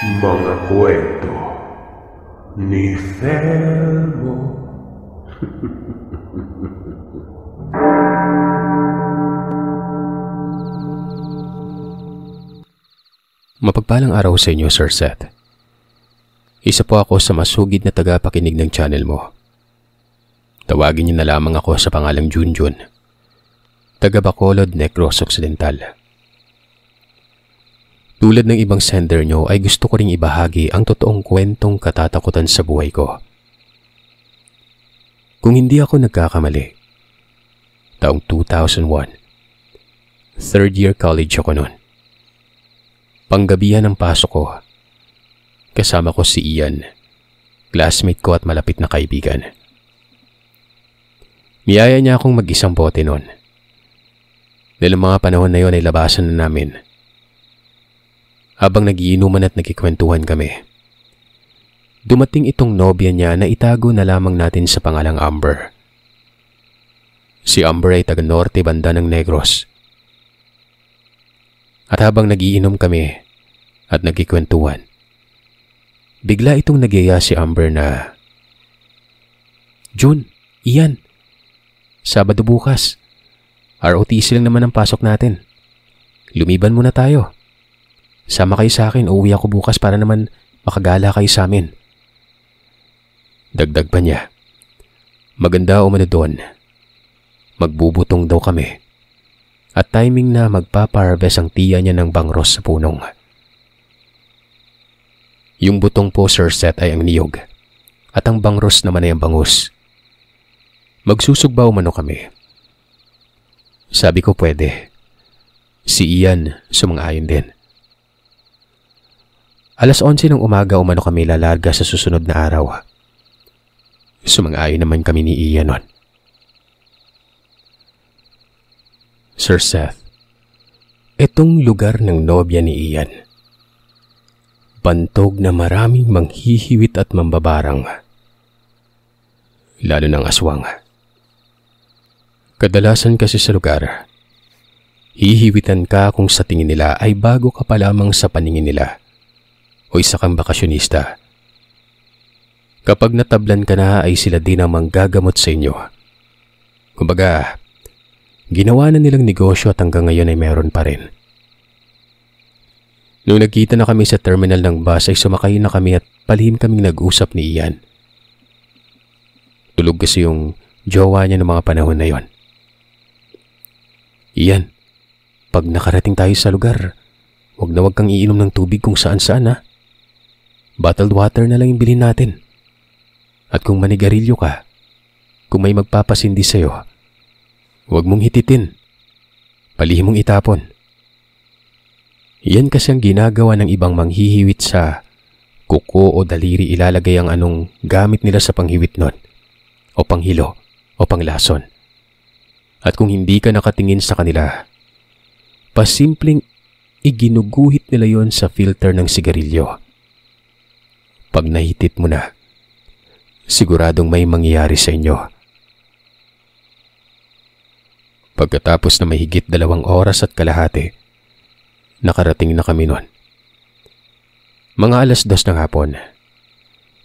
Mga kwento ni Thelmo. Mapagpalang araw sa inyo, Sir Seth. Isa po ako sa masugid na tagapakinig ng channel mo. Tawagin niyo na lamang ako sa pangalang Junjun, taga Bacolod, Negros Occidental. Tulad ng ibang sender nyo ay gusto ko ring ibahagi ang totoong kwentong katatakutan sa buhay ko. Kung hindi ako nagkakamali, taong 2001, third year college ako noon. Panggabihan ng pasok ko. Kasama ko si Ian, classmate ko at malapit na kaibigan. Niyaya niya akong mag-isang bote noon. Dahil mga panahon na yon ay labasan na namin. Habang nagiinuman at nagkikwentuhan kami, dumating itong nobya niya na itago na lamang natin sa pangalang Amber. Si Amber ay taga norte banda ng Negros. At habang nagiinom kami at nagkikwentuhan, bigla itong nagyaya si Amber na, "Jun, Ian, Sabado bukas. ROTC lang naman ang pasok natin. Lumiban muna tayo. Sama kayo sa akin, uuwi ako bukas para naman makagala kayo sa amin." Dagdag pa niya, maganda umano doon. Magbubutong daw kami. At timing na magpaparabes ang tiya niya ng bangros sa punong. Yung butong po, Sir Seth, ay ang niyog. At ang bangros naman ay ang bangus. Magsusugba umano kami. Sabi ko pwede. Si Ian sumang-ayon din. Alas 11 ng umaga umano kami lalarga sa susunod na araw. Sumang-ayon naman kami ni Ian nun. Sir Seth, itong lugar ng nobya ni Ian, bantog na maraming manghihiwit at mambabarang, lalo ng aswang. Kadalasan kasi sa lugar, hihiwitan ka kung sa tingin nila ay bago ka pa lamang sa paningin nila o isa kang bakasyonista. Kapag natablan ka na ay sila din ang manggagamot sa inyo. Kumbaga, ginawa na nilang negosyo at hanggang ngayon ay meron pa rin. Nung nagkita na kami sa terminal ng bus ay sumakay na kami at palihim kaming nag-usap ni Ian. Tulog kasi yung jowa niya ng mga panahon na yon. "Ian, pag nakarating tayo sa lugar, wag kang iinom ng tubig kung saan-saan ha. Bottled water na lang yung bilhin natin. At kung manigarilyo ka, kung may magpapasindi sa'yo, huwag mong hititin. Palihim mong itapon." Yan kasi ang ginagawa ng ibang manghihiwit sa kuko o daliri, ilalagay ang anong gamit nila sa panghiwit nun, o panghilo, o panglason. At kung hindi ka nakatingin sa kanila, pasimpleng iginuguhit nila yon sa filter ng sigarilyo. Pag nahitit mo na, siguradong may mangyayari sa inyo. Pagkatapos na mahigit 2 oras at kalahati, nakarating na kami nun. Mga alas 2 ng hapon,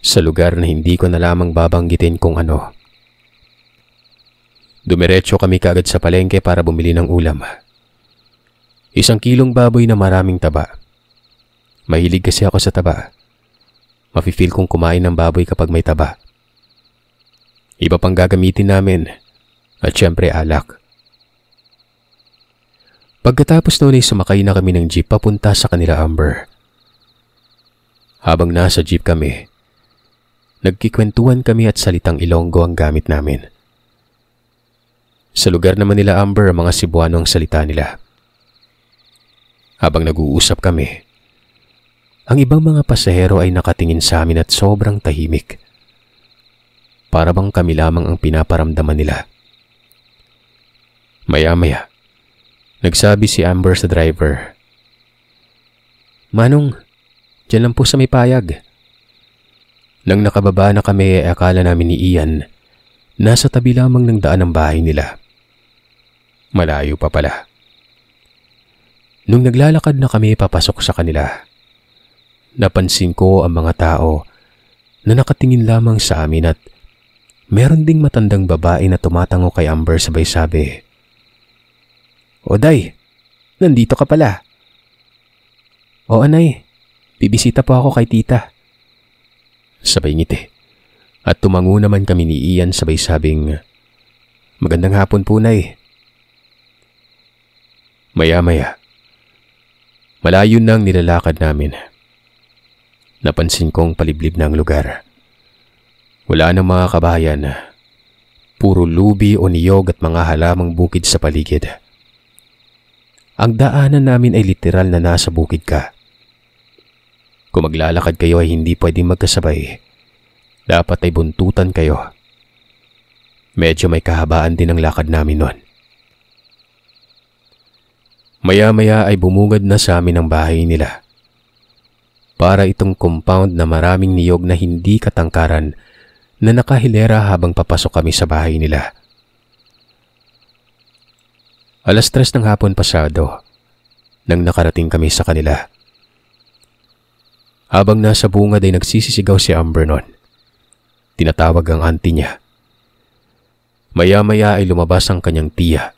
sa lugar na hindi ko na lamang babanggitin kung ano. Dumiretso kami kaagad sa palengke para bumili ng ulam. 1 kilong baboy na maraming taba. Mahilig kasi ako sa taba. Mafe-feel kong kumain ng baboy kapag may taba. Iba pang gagamitin namin, at syempre alak. Pagkatapos noon ay sumakay na kami ng jeep papunta sa kanila Amber. Habang nasa jeep kami, nagkikwentuhan kami at salitang Ilonggo ang gamit namin. Sa lugar naman nila Amber, mga Cebuano ang salita nila. Habang nag-uusap kami, ang ibang mga pasahero ay nakatingin sa amin at sobrang tahimik. Para bang kami lamang ang pinaparamdaman nila. Maya-maya, nagsabi si Amber sa driver, "Manong, dyan lang po sa may payag." Nang nakababa na kami, akala namin ni Ian, nasa tabi lamang ng daan ng bahay nila. Malayo pa pala. Nung naglalakad na kami papasok sa kanila, napansin ko ang mga tao na nakatingin lamang sa amin at meron ding matandang babae na tumatango kay Amber sabay sabi, "O Day, nandito ka pala." "O Anay, bibisita po ako kay tita." Sabay ngiti at tumango naman kami ni Ian sabay sabing, "Magandang hapon po, Nay." Maya-maya, malayo na ang nilalakad namin. Napansin kong paliblib na ang lugar. Wala nang mga kabahayan. Puro lubi o niyog at mga halamang bukid sa paligid. Ang daanan namin ay literal na nasa bukid ka. Kung maglalakad kayo ay hindi pwedeng magkasabay. Dapat ay buntutan kayo. Medyo may kahabaan din ang lakad namin noon. Maya-maya ay bumungad na sa amin ang bahay nila. Para itong compound na maraming niyog na hindi katangkaran na nakahilera habang papasok kami sa bahay nila. 3:00 ng hapon pasado nang nakarating kami sa kanila. Habang nasa bungad ay nagsisisigaw si Amber noon. Tinatawag ang auntie niya. Maya-maya ay lumabas ang kanyang tiya.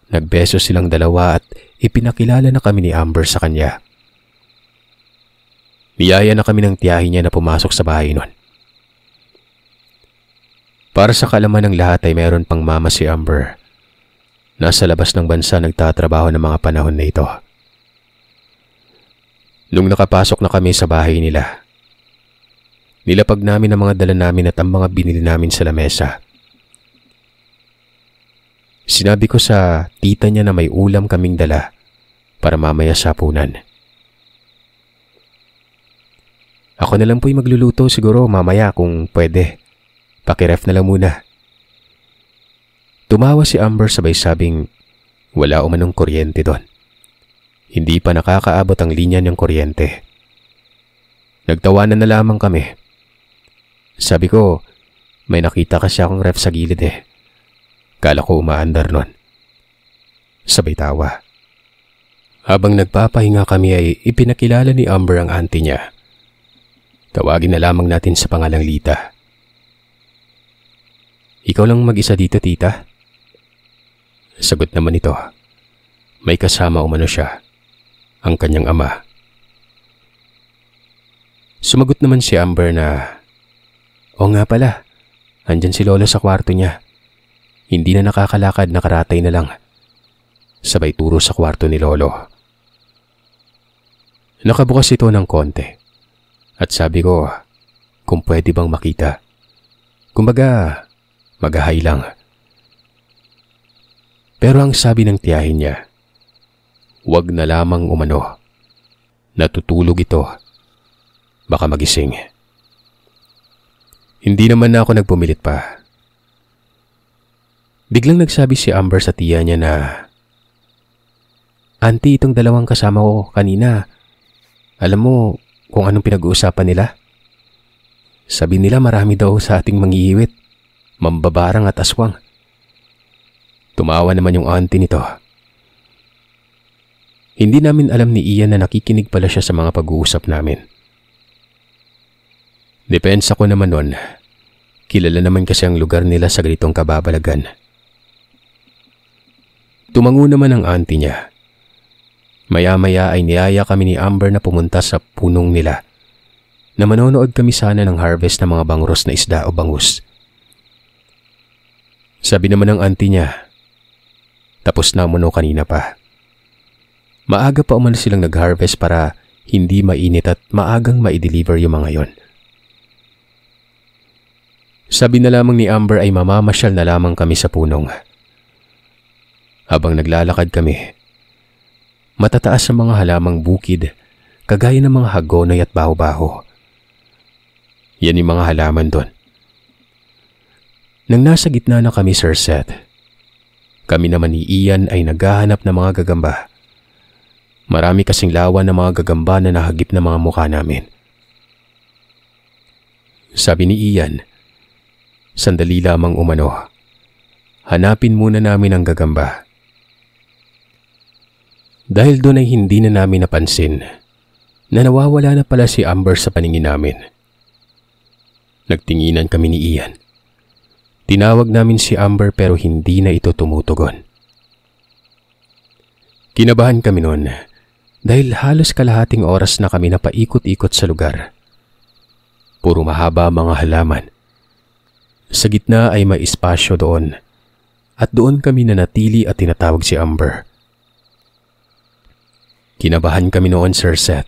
Nagbeso silang dalawa at ipinakilala na kami ni Amber sa kanya. Niyaya na kami ng tiyahin niya na pumasok sa bahay noon. Para sa kaalaman ng lahat ay meron pang mama si Amber. Nasa labas ng bansa nagtatrabaho ng mga panahon na ito. Nung nakapasok na kami sa bahay nila, nilapag namin ang mga dala namin at ang mga binili namin sa lamesa. Sinabi ko sa tita niya na may ulam kaming dala para mamaya sa hapunan. "Ako na lang po'y magluluto siguro mamaya kung pwede. Pakiref na lang muna." Tumawa si Amber sabay sabing wala umanong kuryente doon. Hindi pa nakakaabot ang linya ng kuryente. Nagtawanan na lamang kami. Sabi ko, may nakita kasi akong ref sa gilid eh. Kala ko umaandar nun. Sabay tawa. Habang nagpapahinga kami ay ipinakilala ni Amber ang auntie niya. Tawagin na lamang natin sa pangalang Lita. "Ikaw lang mag-isa dito, tita?" Sagot naman ito. May kasama umano siya, ang kanyang ama. Sumagot naman si Amber na, "O nga pala, andyan si Lolo sa kwarto niya. Hindi na nakakalakad, nakaratay na lang." Sabay turo sa kwarto ni Lolo. Nakabukas ito ng konti at sabi ko kung pwede bang makita. Kumbaga, magahay lang. Pero ang sabi ng tiyahin niya, wag na lamang umano. Natutulog ito. Baka magising. Hindi naman na ako nagpumilit pa. Biglang nagsabi si Amber sa tiya niya na, "Auntie, itong dalawang kasama ko kanina. Alam mo kung anong pinag-uusapan nila? Sabi nila marami daw sa ating manghihiwit, mambabarang at aswang." Tumawa naman yung auntie nito. Hindi namin alam ni Ian na nakikinig pala siya sa mga pag-uusap namin. Depensa ko naman nun. Kilala naman kasi ang lugar nila sa ganitong kababalagan. Tumango naman ang auntie niya. Maya-maya ay niyaya kami ni Amber na pumunta sa punong nila na manonood kami sana ng harvest ng mga bangros na isda o bangus. Sabi naman ng auntie niya, tapos na umuno kanina pa. Maaga pa umano silang nag-harvest para hindi mainit at maagang ma-deliver yung mga yon. Sabi na lamang ni Amber ay mamamasyal na lamang kami sa punong. Habang naglalakad kami, matataas sa mga halamang bukid, kagaya ng mga hagonoy at baho-baho. Yan yung mga halaman doon. Nang nasa gitna na kami, Sir Seth, kami naman ni Ian ay naghahanap ng mga gagamba. Marami kasing lawan ng mga gagamba na nahagip na mga mukha namin. Sabi ni Ian, sandali lamang umano. Hanapin muna namin ang gagamba. Dahil doon ay hindi na namin napansin na nawawala na pala si Amber sa paningin namin. Nagtinginan kami ni Ian. Tinawag namin si Amber pero hindi na ito tumutugon. Kinabahan kami noon dahil halos kalahating oras na kami napaikot-ikot sa lugar. Puro mahaba mga halaman. Sa gitna ay may espasyo doon at doon kami nanatili at tinatawag si Amber. Kinabahan kami noon, Sir Seth,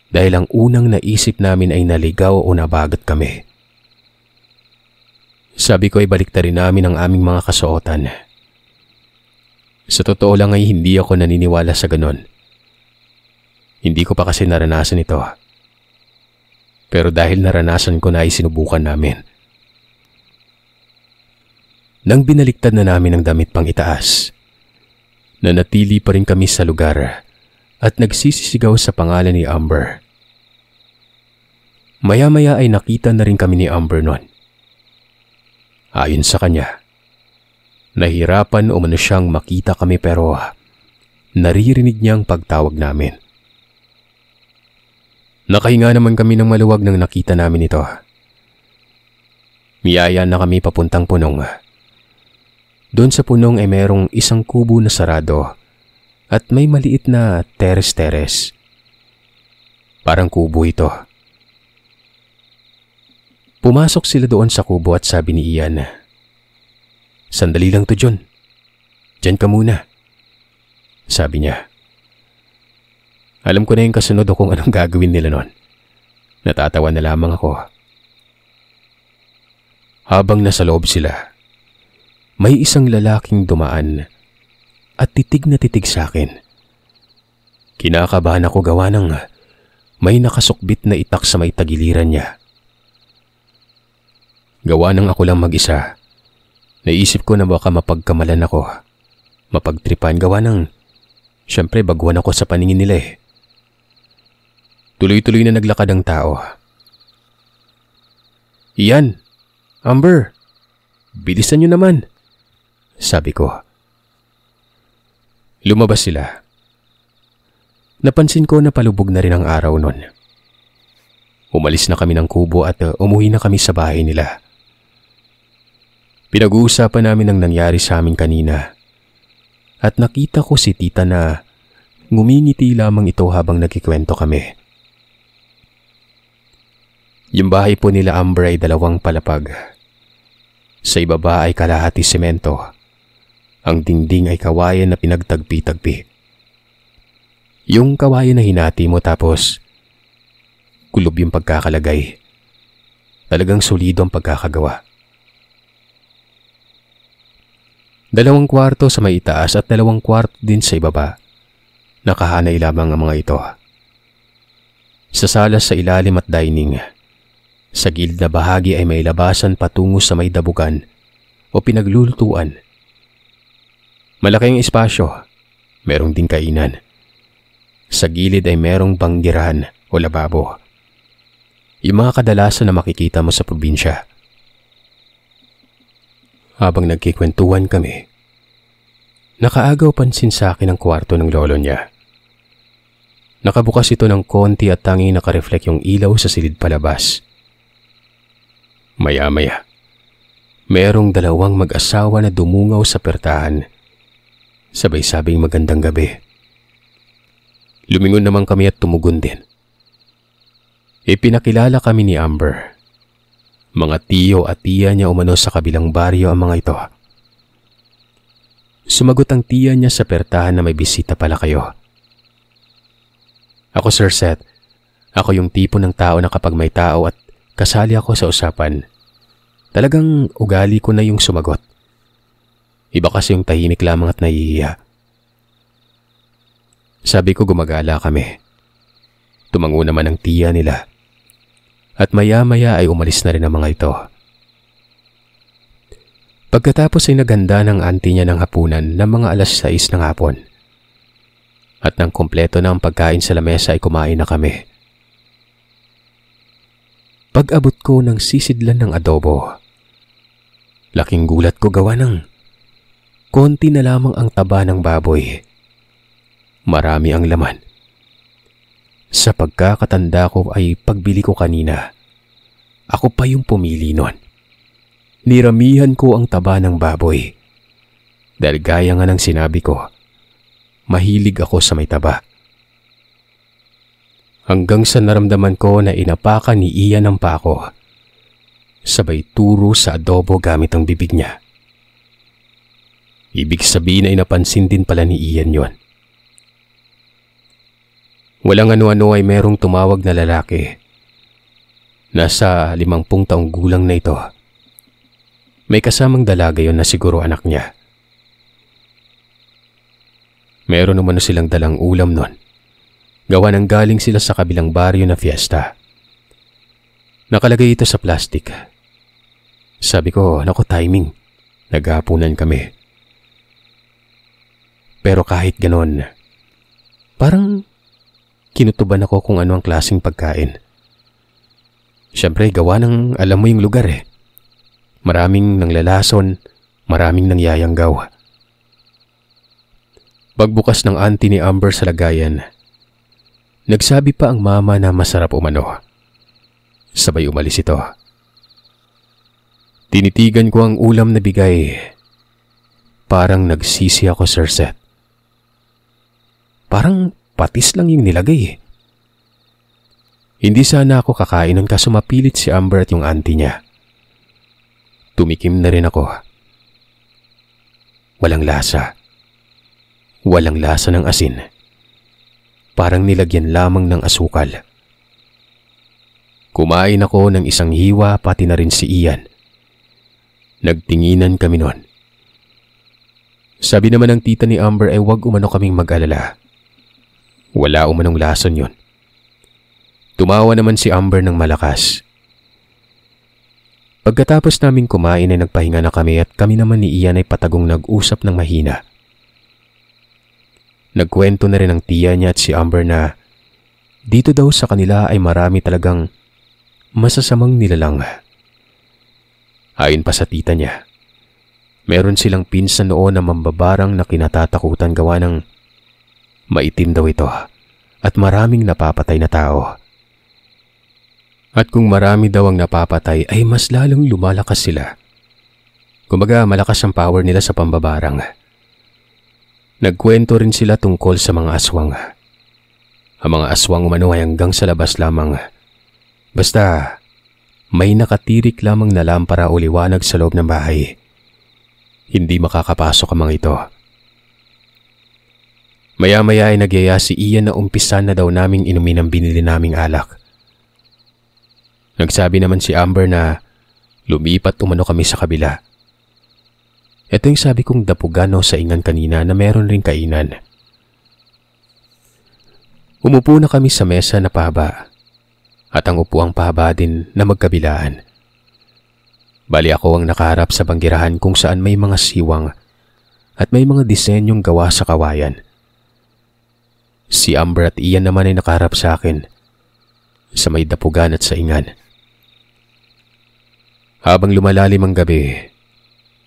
dahil ang unang naisip namin ay naligaw o nabagat kami. Sabi ko ay baliktarin namin ang aming mga kasuotan. Sa totoo lang ay hindi ako naniniwala sa ganon. Hindi ko pa kasi naranasan ito. Pero dahil naranasan ko na ay sinubukan namin. Nang binaliktad na namin ang damit pang itaas, nanatili pa rin kami sa lugar at nagsisisigaw sa pangalan ni Amber. Maya-maya ay nakita na rin kami ni Amber noon. Ayon sa kanya, nahirapan umano siyang makita kami pero naririnig niyang pagtawag namin. Nakahinga naman kami ng maluwag nang nakita namin ito. Miyaya na kami papuntang punong. Doon sa punong ay merong isang kubo na sarado at may maliit na teres-teres. Parang kubo ito. Pumasok sila doon sa kubo at sabi ni Ian, "Sandali lang to, John. Diyan ka muna," sabi niya. Alam ko na yung kasunod o kung anong gagawin nila noon. Natatawa na lamang ako. Habang nasa loob sila, may isang lalaking dumaan at titig na titig sa akin. Kinakabahan ako gawa ng may nakasukbit na itak sa may tagiliran niya. Gawa ng ako lang mag-isa, naisip ko na baka mapagkamalan ako, mapagtripan gawa ng, syempre baguhan ako sa paningin nila eh. Tuloy-tuloy na naglakad ang tao. "Ian, Amber, bilisan niyo naman," sabi ko. Lumabas sila. Napansin ko na palubog na rin ang araw noon. Umalis na kami ng kubo at umuwi na kami sa bahay nila. Pinag-uusapan namin ang nangyari sa amin kanina at nakita ko si tita na ngumingiti lamang ito habang nagkikwento kami. Yung bahay po nila Amber ay 2 palapag. Sa ibaba ay kalahati semento. Ang dingding ay kawayan na pinagtagpi-tagpi. Yung kawayan na hinati mo tapos kulob yung pagkakalagay. Talagang solido ang pagkakagawa. 2 kwarto sa may itaas at 2 kwarto din sa ibaba. Nakahanay lamang ang mga ito. Sa sala sa ilalim at dining, sa gilid na bahagi ay may labasan patungo sa may dabugan o pinaglulutuan. Malaking espasyo, merong ding kainan. Sa gilid ay merong banggirahan o lababo. Yung mga kadalasan na makikita mo sa probinsya. Habang nagkikwentuhan kami, nakaagaw pansin sa akin ang kwarto ng lolo niya. Nakabukas ito ng konti at tanging nakareflect yung ilaw sa silid palabas. Maya-maya, merong 2 mag-asawa na dumungaw sa pertahan. Sabay sabing magandang gabi. Lumingon naman kami at tumugon din. Ipinakilala kami ni Amber. Mga tiyo at tiya niya umano sa kabilang baryo ang mga ito. Sumagot ang tiya niya sa pertahan na may bisita pala kayo. Ako, Sir Seth. Ako yung tipo ng tao na kapag may tao at kasali ako sa usapan, talagang ugali ko na yung sumagot. Iba kasi yung tahimik lamang at nahihiya. Sabi ko gumagala kami. Tumango naman ang tiya nila. At maya-maya ay umalis na rin ang mga ito. Pagkatapos ay naganda ng auntie niya ng hapunan ng mga 6:00 ng hapon. At nang kompleto na ang pagkain sa lamesa ay kumain na kami. Pag-abot ko ng sisidlan ng adobo, laking gulat ko gawa ng konti na lamang ang taba ng baboy. Marami ang laman. Sa pagkakatanda ko ay pagbili ko kanina. Ako pa yung pumili nun. Niramihan ko ang taba ng baboy. Dahil gaya nga ng sinabi ko, mahilig ako sa may taba. Hanggang sa naramdaman ko na inapakan ni Ian ang pako. Sabay turo sa adobo gamit ang bibig niya. Ibig sabihin ay napansin din pala ni Ian yon. Walang ano-ano ay merong tumawag na lalaki. Nasa 50 taong gulang na ito. May kasamang dalaga yon na siguro anak niya. Meron naman silang dalang ulam nun. Gawa ng galing sila sa kabilang baryo na fiesta. Nakalagay ito sa plastic. Sabi ko, naku timing. Naghapunan kami. Pero kahit ganon, parang kinutuban ako kung ano ang klaseng pagkain. Siyempre, gawa ng alam mo yung lugar eh. Maraming nanglalason, maraming nangyayanggaw. Pagbukas ng auntie ni Amber sa lagayan, nagsabi pa ang mama na masarap umano. Sabay umalis ito. Tinitigan ko ang ulam na bigay. Parang nagsisi ako, Sir Seth. Parang patis lang yung nilagay. Hindi sana ako kakain nun kaso mapilit si Amber at yung auntie niya. Tumikim na rin ako. Walang lasa. Walang lasa ng asin. Parang nilagyan lamang ng asukal. Kumain ako ng isang hiwa pati na rin si Ian. Nagtinginan kami nun. Sabi naman ng tita ni Amber ay huwag umano kaming mag-alala. Wala umanong lason yun. Tumawa naman si Amber ng malakas. Pagkatapos naming kumain ay nagpahinga na kami at kami naman ni Ian ay patagong nag-usap ng mahina. Nagkwento na rin ang tiya niya at si Amber na dito daw sa kanila ay marami talagang masasamang nilalang. Ayon pa sa tita niya, meron silang pinsan noon na mambabarang na kinatatakutan gawa ng maitim daw ito at maraming napapatay na tao. At kung marami daw ang napapatay ay mas lalong lumalakas sila. Kumbaga malakas ang power nila sa pambabarang. Nagkwento rin sila tungkol sa mga aswang. Ang mga aswang umano ay hanggang sa labas lamang. Basta may nakatirik lamang na lampara o liwanag sa loob ng bahay. Hindi makakapasok ang mga ito. Maya-maya ay nagyaya si Ian na umpisan na daw naming inumin ang binili naming alak. Nagsabi naman si Amber na lumipat umano kami sa kabila. Ito yung sabi kong dapugan o saingan kanina na meron ring kainan. Umupo na kami sa mesa na pahaba at ang upuang pahaba din na magkabilaan. Bali ako ang nakaharap sa banggirahan kung saan may mga siwang at may mga disenyong gawa sa kawayan. Si Amber at Ian naman ay nakaharap sa akin sa may dapugan at saingan. Habang lumalalim ang gabi,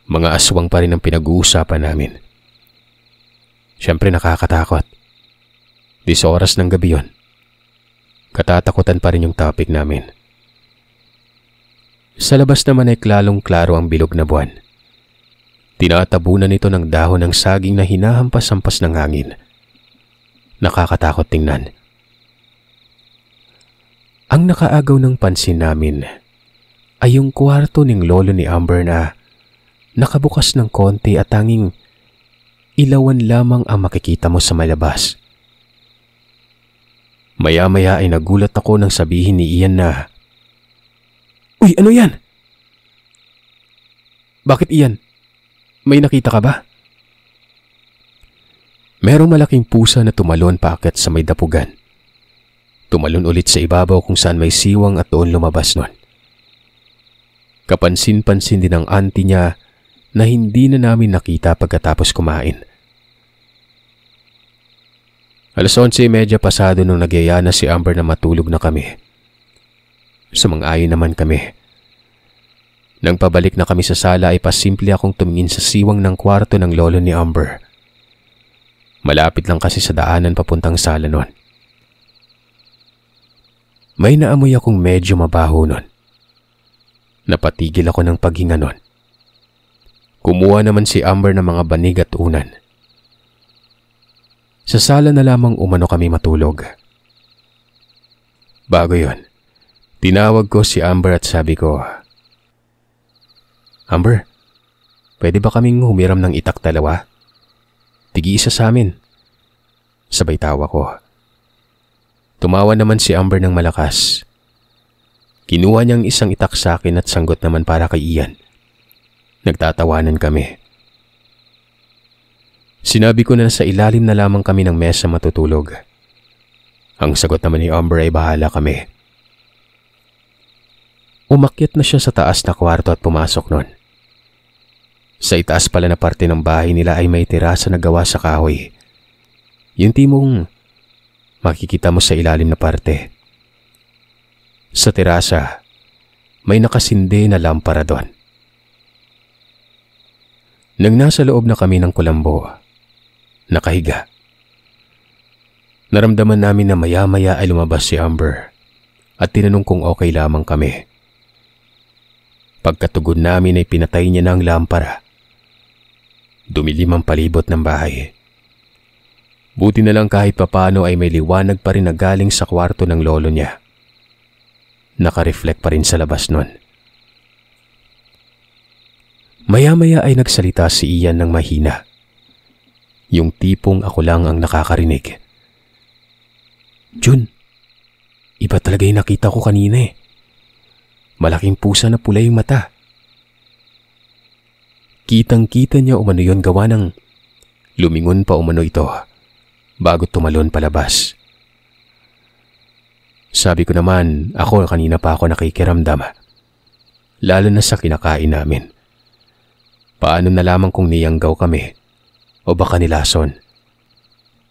mga aswang pa rin ang pinag-uusapan namin. Siyempre nakakatakot. 10 oras ng gabi yon. Katatakutan pa rin yung topic namin. Sa labas naman ay klalong-klaro ang bilog na buwan. Tinatabunan ito ng dahon ng saging na hinahampas-hampas ng hangin. Nakakatakot tingnan. Ang nakaagaw ng pansin namin ay yung kwarto ng lolo ni Amber na nakabukas ng konti at tanging ilawan lamang ang makikita mo sa malabas. Maya-maya ay nagulat ako nang sabihin ni Ian na, "Uy, ano yan?" "Bakit Ian? May nakita ka ba?" Merong malaking pusa na tumalon paakyat sa may dapugan. Tumalon ulit sa ibabaw kung saan may siwang at doon lumabas nun. Kapansin-pansin din ang auntie niya na hindi na namin nakita pagkatapos kumain. 11:30 pasado nung nagyaya na si Amber na matulog na kami. Sumang-ayon naman kami. Nang pabalik na kami sa sala ay pasimple akong tumingin sa siwang ng kwarto ng lolo ni Amber. Malapit lang kasi sa daanan papuntang sala nun. May naamoy akong medyo mabaho nun. Napatigil ako ng paghinga nun. Kumuha naman si Amber ng mga banig at unan. Sa sala na lamang umano kami matulog. Bago yon, tinawag ko si Amber at sabi ko, "Amber, pwede ba kaming humiram ng itak dalawa? Tigi-isa sa amin." Sabay tawa ko. Tumawa naman si Amber ng malakas. Kinuha niyang isang itak sa akin at sanggot naman para kay Ian. Nagtatawanan kami. Sinabi ko na sa ilalim na lamang kami ng mesa matutulog. Ang sagot naman ni Amber ay bahala kami. Umakyat na siya sa taas na kwarto at pumasok nun. Sa itaas pala na parte ng bahay nila ay may terasa na gawa sa kahoy. Yung timong makikita mo sa ilalim na parte. Sa terasa, may nakasindi na lampara doon. Nang nasa loob na kami ng kulambo, nakahiga. Naramdaman namin na maya-maya ay lumabas si Amber at tinanong kung okay lamang kami. Pagkatugod namin ay pinatay niya na ang lampara. Dumilim ang palibot ng bahay. Buti na lang kahit papano ay may liwanag pa rin na galing sa kwarto ng lolo niya. Naka-reflect pa rin sa labas nun. Maya-maya ay nagsalita si Ian ng mahina. Yung tipong ako lang ang nakakarinig. "Jun, iba talaga yung nakita ko kanina eh. Malaking pusa na pula yung mata." Kitang-kita niya umano yun gawa ng lumingon pa umano ito bago tumalon palabas. Sabi ko naman, ako kanina pa ako nakikiramdam. Lalo na sa kinakain namin. Paano na lamang kung niyanggaw kami o baka nilason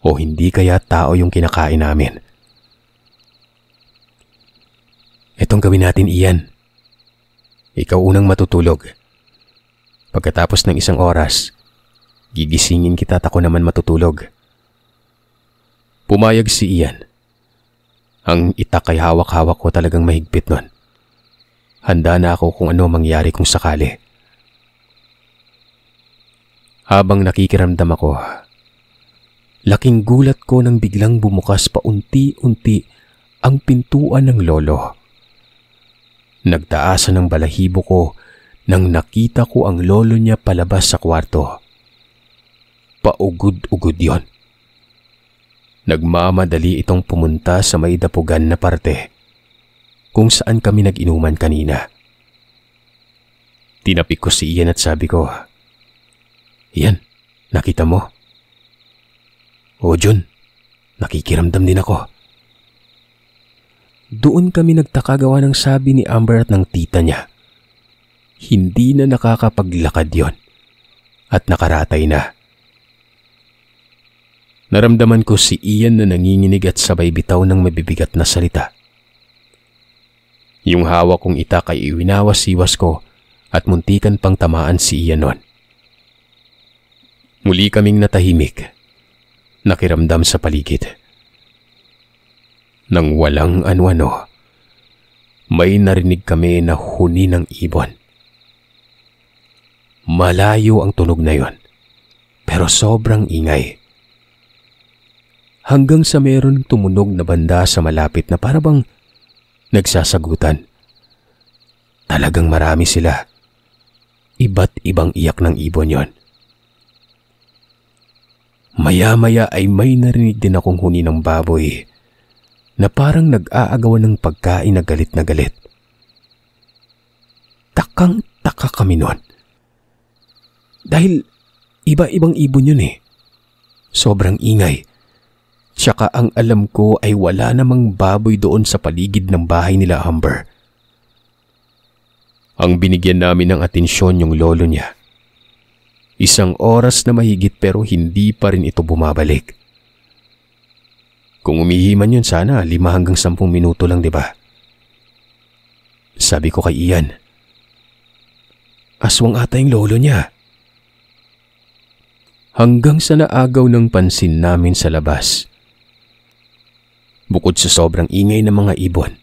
o hindi kaya tao yung kinakain namin. Itong gawin natin, Ian. Ikaw unang matutulog. Pagkatapos ng 1 oras, gigisingin kita at ako naman matutulog. Pumayag si Ian. Ang itak ay hawak-hawak ko talagang mahigpit nun. Handa na ako kung ano mangyari kung sakali. Habang nakikiramdam ako, laking gulat ko nang biglang bumukas paunti-unti ang pintuan ng lolo. Nagtaasan ng balahibo ko nang nakita ko ang lolo niya palabas sa kwarto. Paugod-ugod yon. Nagmamadali itong pumunta sa may dapugan na parte kung saan kami nag-inuman kanina. Tinapik ko si Ian at sabi ko, "Ian, nakita mo?" "O Jun, nakikiramdam din ako." Doon kami nagtakagawa ng sabi ni Amber at ng tita niya. Hindi na nakakapaglakad yon at nakaratay na. Naramdaman ko si Ian na nanginginig at sabay bitaw ng mabibigat na salita. Yung hawak kong itak ay iwinawas-iwas ko at muntikan pang tamaan si Ian nun. Muli kaming natahimik, nakiramdam sa paligid. Nang walang ano-ano, may narinig kami na huni ng ibon. Malayo ang tunog na yon, pero sobrang ingay. Hanggang sa meron tumunog na banda sa malapit na parabang nagsasagutan. Talagang marami sila. Iba't ibang iyak ng ibon yon. Maya-maya ay may narinig din akong huni ng baboy na parang nag-aagawan ng pagkain na galit. Takang-taka kami nun. Dahil iba-ibang ibon yun eh. Sobrang ingay. Tsaka ang alam ko ay wala namang baboy doon sa paligid ng bahay nila Amber. Ang binigyan namin ng atensyon yung lolo niya. 1 oras na mahigit pero hindi pa rin ito bumabalik. Kung umihiman yun sana 5 hanggang 10 minuto lang, di ba? Sabi ko kay Ian, "Aswang ata yung lolo niya." Hanggang sa naagaw ng pansin namin sa labas. Bukod sa sobrang ingay ng mga ibon,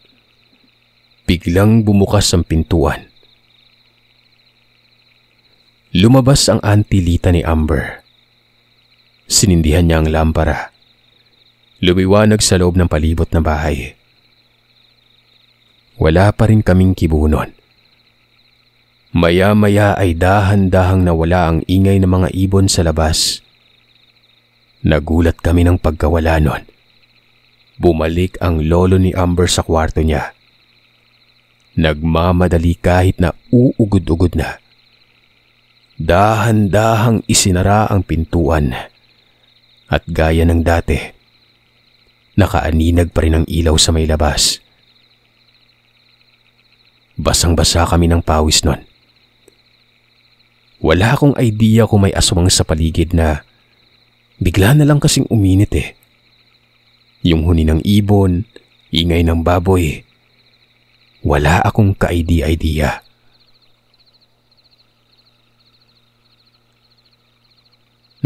biglang bumukas ang pintuan. Lumabas ang Auntie Lita ni Amber. Sinindihan niya ang lampara. Lumiwanag sa loob ng palibot na bahay. Wala pa rin kaming kibunon. Maya-maya ay dahan-dahang nawala ang ingay ng mga ibon sa labas. Nagulat kami ng pagkawala nun. Bumalik ang lolo ni Amber sa kwarto niya. Nagmamadali kahit na uugod-ugod na. Dahan-dahang isinara ang pintuan. At gaya ng dati, nakaaninag pa rin ang ilaw sa may labas. Basang-basa kami ng pawis nun. Wala akong idea kung may aswang sa paligid na bigla na lang kasing uminit eh. Yung huni ng ibon, ingay ng baboy. Wala akong ka-idea.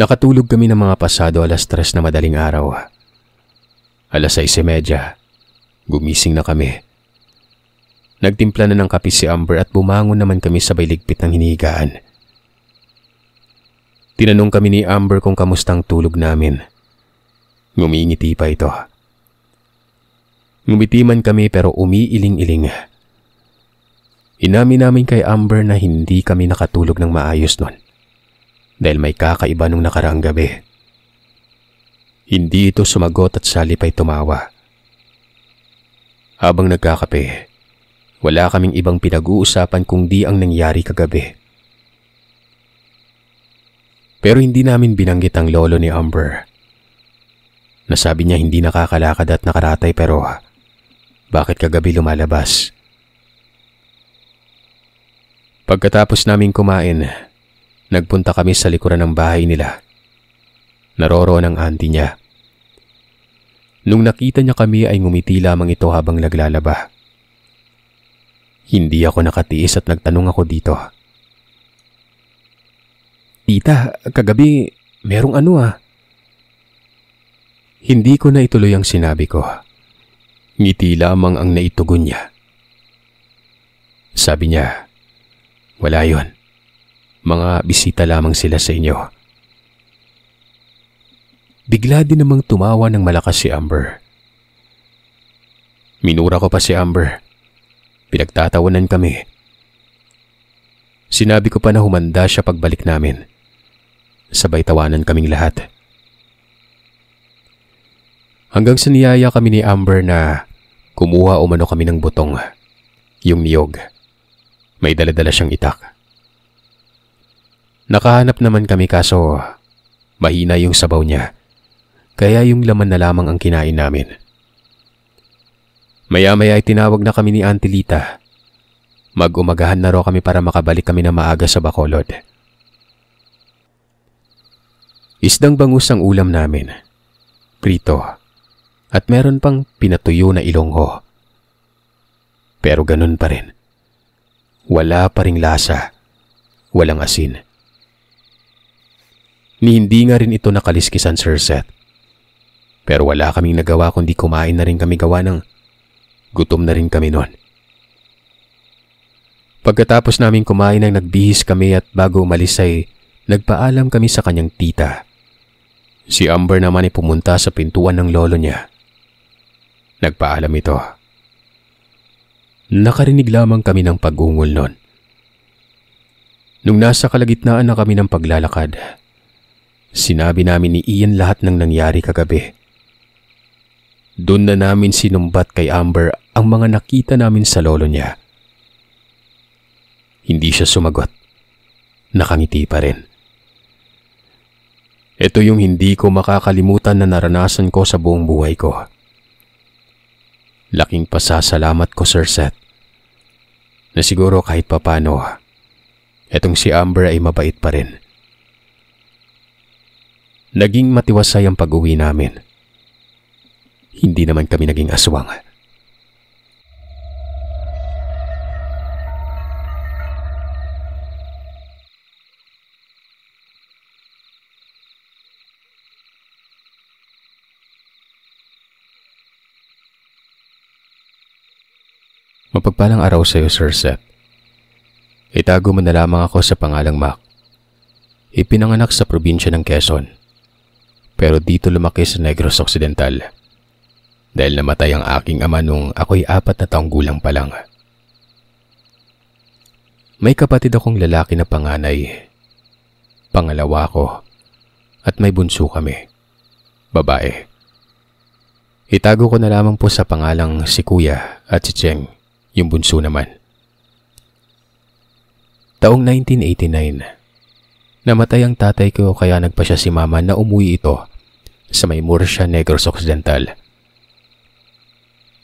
Nakatulog kami ng mga pasado 3:00 na madaling araw. 6:30, gumising na kami. Nagtimpla na ng kape si Amber at bumangon naman kami sabay ligpit ng hinihigaan. Tinanong kami ni Amber kung kamustang tulog namin. Ngumingiti pa ito. Ngumiti man kami pero umiiling-iling. Inamin namin kay Amber na hindi kami nakatulog ng maayos nun dahil may kakaiba nung nakaraang gabi. Hindi ito sumagot at salip ay tumawa. Habang nagkakape, wala kaming ibang pinag-uusapan kundi ang nangyari kagabi. Pero hindi namin binanggit ang lolo ni Amber. Nasabi niya hindi nakakalakad at nakaratay pero bakit kagabi lumalabas? Pagkatapos naming kumain, nagpunta kami sa likuran ng bahay nila. Naroroon ang auntie niya. Nung nakita niya kami ay ngumiti lamang ito habang naglalaba. Hindi ako nakatiis at nagtanong ako dito. Tita, kagabi merong ano ah. Hindi ko na ituloy ang sinabi ko. Ngiti lamang ang naitugon niya. Sabi niya, wala yon. Mga bisita lamang sila sa inyo. Bigla din namang tumawa ng malakas si Amber. Minura ko pa si Amber. Pinagtatawanan kami. Sinabi ko pa na humanda siya pagbalik namin. Sabay tawanan kaming lahat. Hanggang sa niyaya kami ni Amber na kumuha umano kami ng butong, yung niyog. May dala-dala siyang itak. Nakahanap naman kami kaso mahina yung sabaw niya, kaya yung laman na lamang ang kinain namin. Maya-maya ay tinawag na kami ni Auntie Lita. Mag-umagahan na raw kami para makabalik kami na maaga sa Bacolod. Isdang bangus ang ulam namin, prito, at meron pang pinatuyo na ilonggo. Pero ganun pa rin. Wala pa ring lasa, walang asin. Ni hindi nga rin ito nakaliskisan, Sir Seth. Pero wala kaming nagawa kundi kumain na rin kami gawa ng gutom na rin kami noon. Pagkatapos namin kumain ay nagbihis kami at bago umalis ay nagpaalam kami sa kanyang tita. Si Amber naman ay pumunta sa pintuan ng lolo niya. Nagpaalam ito. Nakarinig lamang kami ng pag-ungol noon. Nung nasa kalagitnaan na kami ng paglalakad, sinabi namin ni Ian lahat ng nangyari kagabi. Doon na namin sinumbat kay Amber ang mga nakita namin sa lolo niya. Hindi siya sumagot. Nakangiti pa rin. Ito yung hindi ko makakalimutan na naranasan ko sa buong buhay ko. Laking pasasalamat ko, Sir Seth, na siguro kahit papano, etong si Amber ay mabait pa rin. Naging matiwasay ang pag-uwi namin. Hindi naman kami naging aswang. Mapagpalang araw sa iyo, Sir Seth. Itago mo na lamang ako sa pangalang Mac. Ipinanganak sa probinsya ng Quezon, pero dito lumaki sa Negros Occidental dahil namatay ang aking ama nung ako'y 4 na taong gulang pa lang. May kapatid akong lalaki na panganay. Pangalawa ko at may bunso kami, babae. Itago ko na lamang po sa pangalang si Kuya at si Cheng, yung bunso naman. Taong 1989, namatay ang tatay ko kaya nagpasya si Mama na umuwi ito sa may Murcia, Negros Occidental.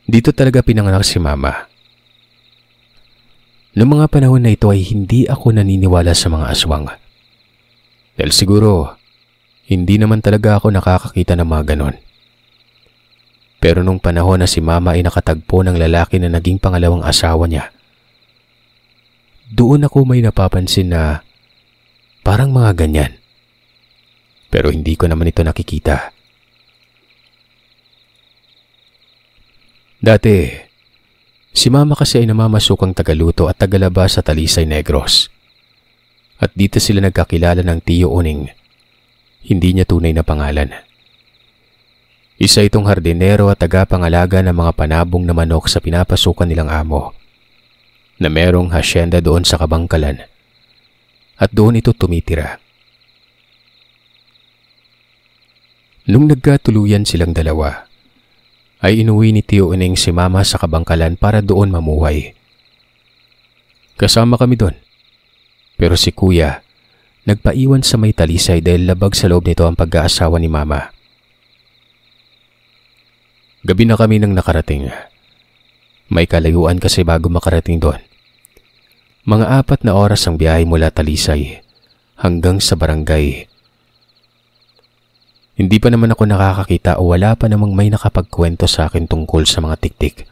Dito talaga pinanganak si Mama. Noong mga panahon na ito ay hindi ako naniniwala sa mga aswang. Dahil siguro, hindi naman talaga ako nakakakita ng mga ganon. Pero nung panahon na si Mama ay nakatagpo ng lalaki na naging pangalawang asawa niya, doon ako may napapansin na parang mga ganyan. Pero hindi ko naman ito nakikita. Dati, si Mama kasi ay namamasukang tagaluto at tagalaba sa Talisay, Negros. At dito sila nagkakilala ng Tiyo Uning. Hindi niya tunay na pangalan. Isa itong hardinero at tagapangalaga ng mga panabong na manok sa pinapasukan nilang amo, na merong hasyenda doon sa Kabangkalan, at doon ito tumitira. Nung nagkatuluyan silang dalawa, ay inuwi ni Tiyo Uning si Mama sa Kabangkalan para doon mamuhay. Kasama kami doon, pero si Kuya nagpaiwan sa may Talisay dahil labag sa loob nito ang pag-aasawa ni Mama. Gabi na kami nang nakarating. May kalayuan kasi bago makarating doon. Mga 4 na oras ang biyahe mula Talisay hanggang sa barangay. Hindi pa naman ako nakakakita o wala pa namang may nakapagkwento sa akin tungkol sa mga tiktik.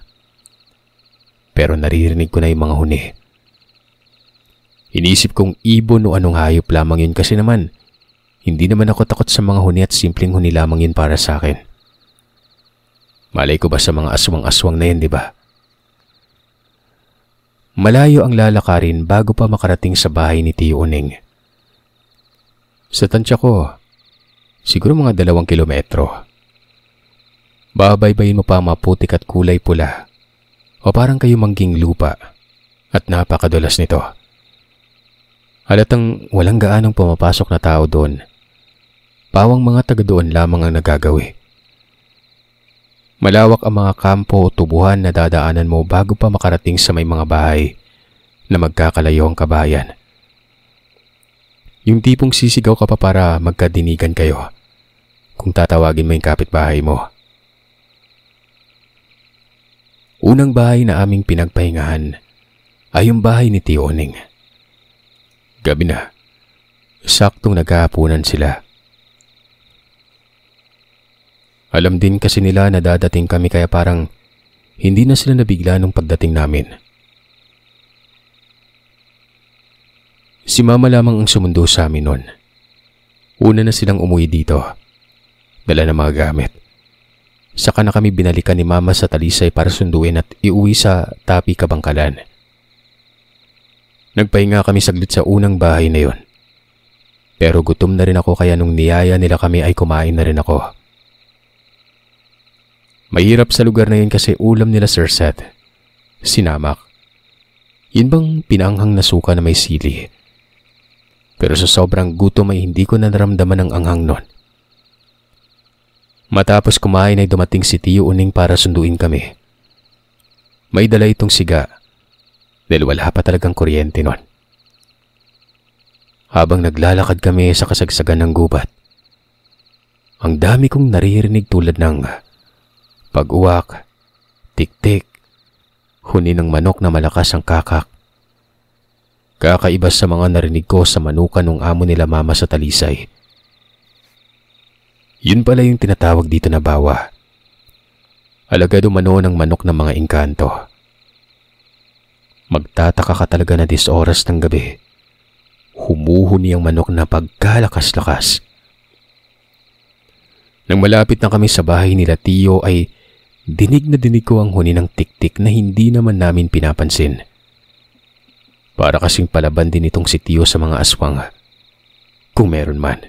Pero naririnig ko na yung mga huni. Inisip kong ibon o anong hayop lamang yun kasi naman, hindi naman ako takot sa mga huni at simpleng huni lamang yun para sa akin. Malay ko ba sa mga aswang-aswang na yun, di ba? Malayo ang lalakarin bago pa makarating sa bahay ni Tiyo Uning. Sa tansya ko, siguro mga 2 kilometro. Babaybayin mo pa maputik at kulay pula o parang kayo mangging lupa at napakadulas nito. Halatang walang gaanong pumapasok na tao doon. Pawang mga taga doon lamang ang nagagawi. Malawak ang mga kampo o tubuhan na dadaanan mo bago pa makarating sa may mga bahay na magkakalayo ang kabayan. Yung tipong sisigaw ka pa para magkadinigan kayo kung tatawagin mo yung kapitbahay mo. Unang bahay na aming pinagpahingahan ay yung bahay ni Tiyo Uning. Gabi na, saktong naghahapunan sila. Alam din kasi nila na dadating kami kaya parang hindi na sila nabigla nung pagdating namin. Si Mama lamang ang sumundo sa amin noon. Una na silang umuwi dito. Dala ng mga gamit. Saka na kami binalikan ni Mama sa Talisay para sunduin at iuwi sa Tapi, Kabangkalan. Nagpahinga kami saglit sa unang bahay na yon. Pero gutom na rin ako kaya nung niyaya nila kami ay kumain na rin ako. Mahirap sa lugar na yun kasi ulam nila Sir Seth, sinamak. Yun bang pinanghang na suka na may sili? Pero sa sobrang gutom ay hindi ko na naramdaman ang anghang nun. Matapos kumain ay dumating si Tiyo Uning para sunduin kami. May dala itong siga dahil wala pa talagang kuryente nun. Habang naglalakad kami sa kasagsagan ng gubat, ang dami kong naririnig tulad ng pag-uwak, tik-tik, huni ng manok na malakas ang kakak. Kakaiba sa mga narinig ko sa manukan ng amo nila Mama sa Talisay. Yun pala yung tinatawag dito na bawa. Alagad umano ng manok ng mga engkanto. Magtataka ka talaga na 10 oras ng gabi. Humuhuni ang manok na pagkalakas-lakas. Nang malapit na kami sa bahay nila Tiyo ay dinig na dinig ko ang huni ng tiktik na hindi naman namin pinapansin. Para kasing palaban din itong si Tio sa mga aswang, kung meron man.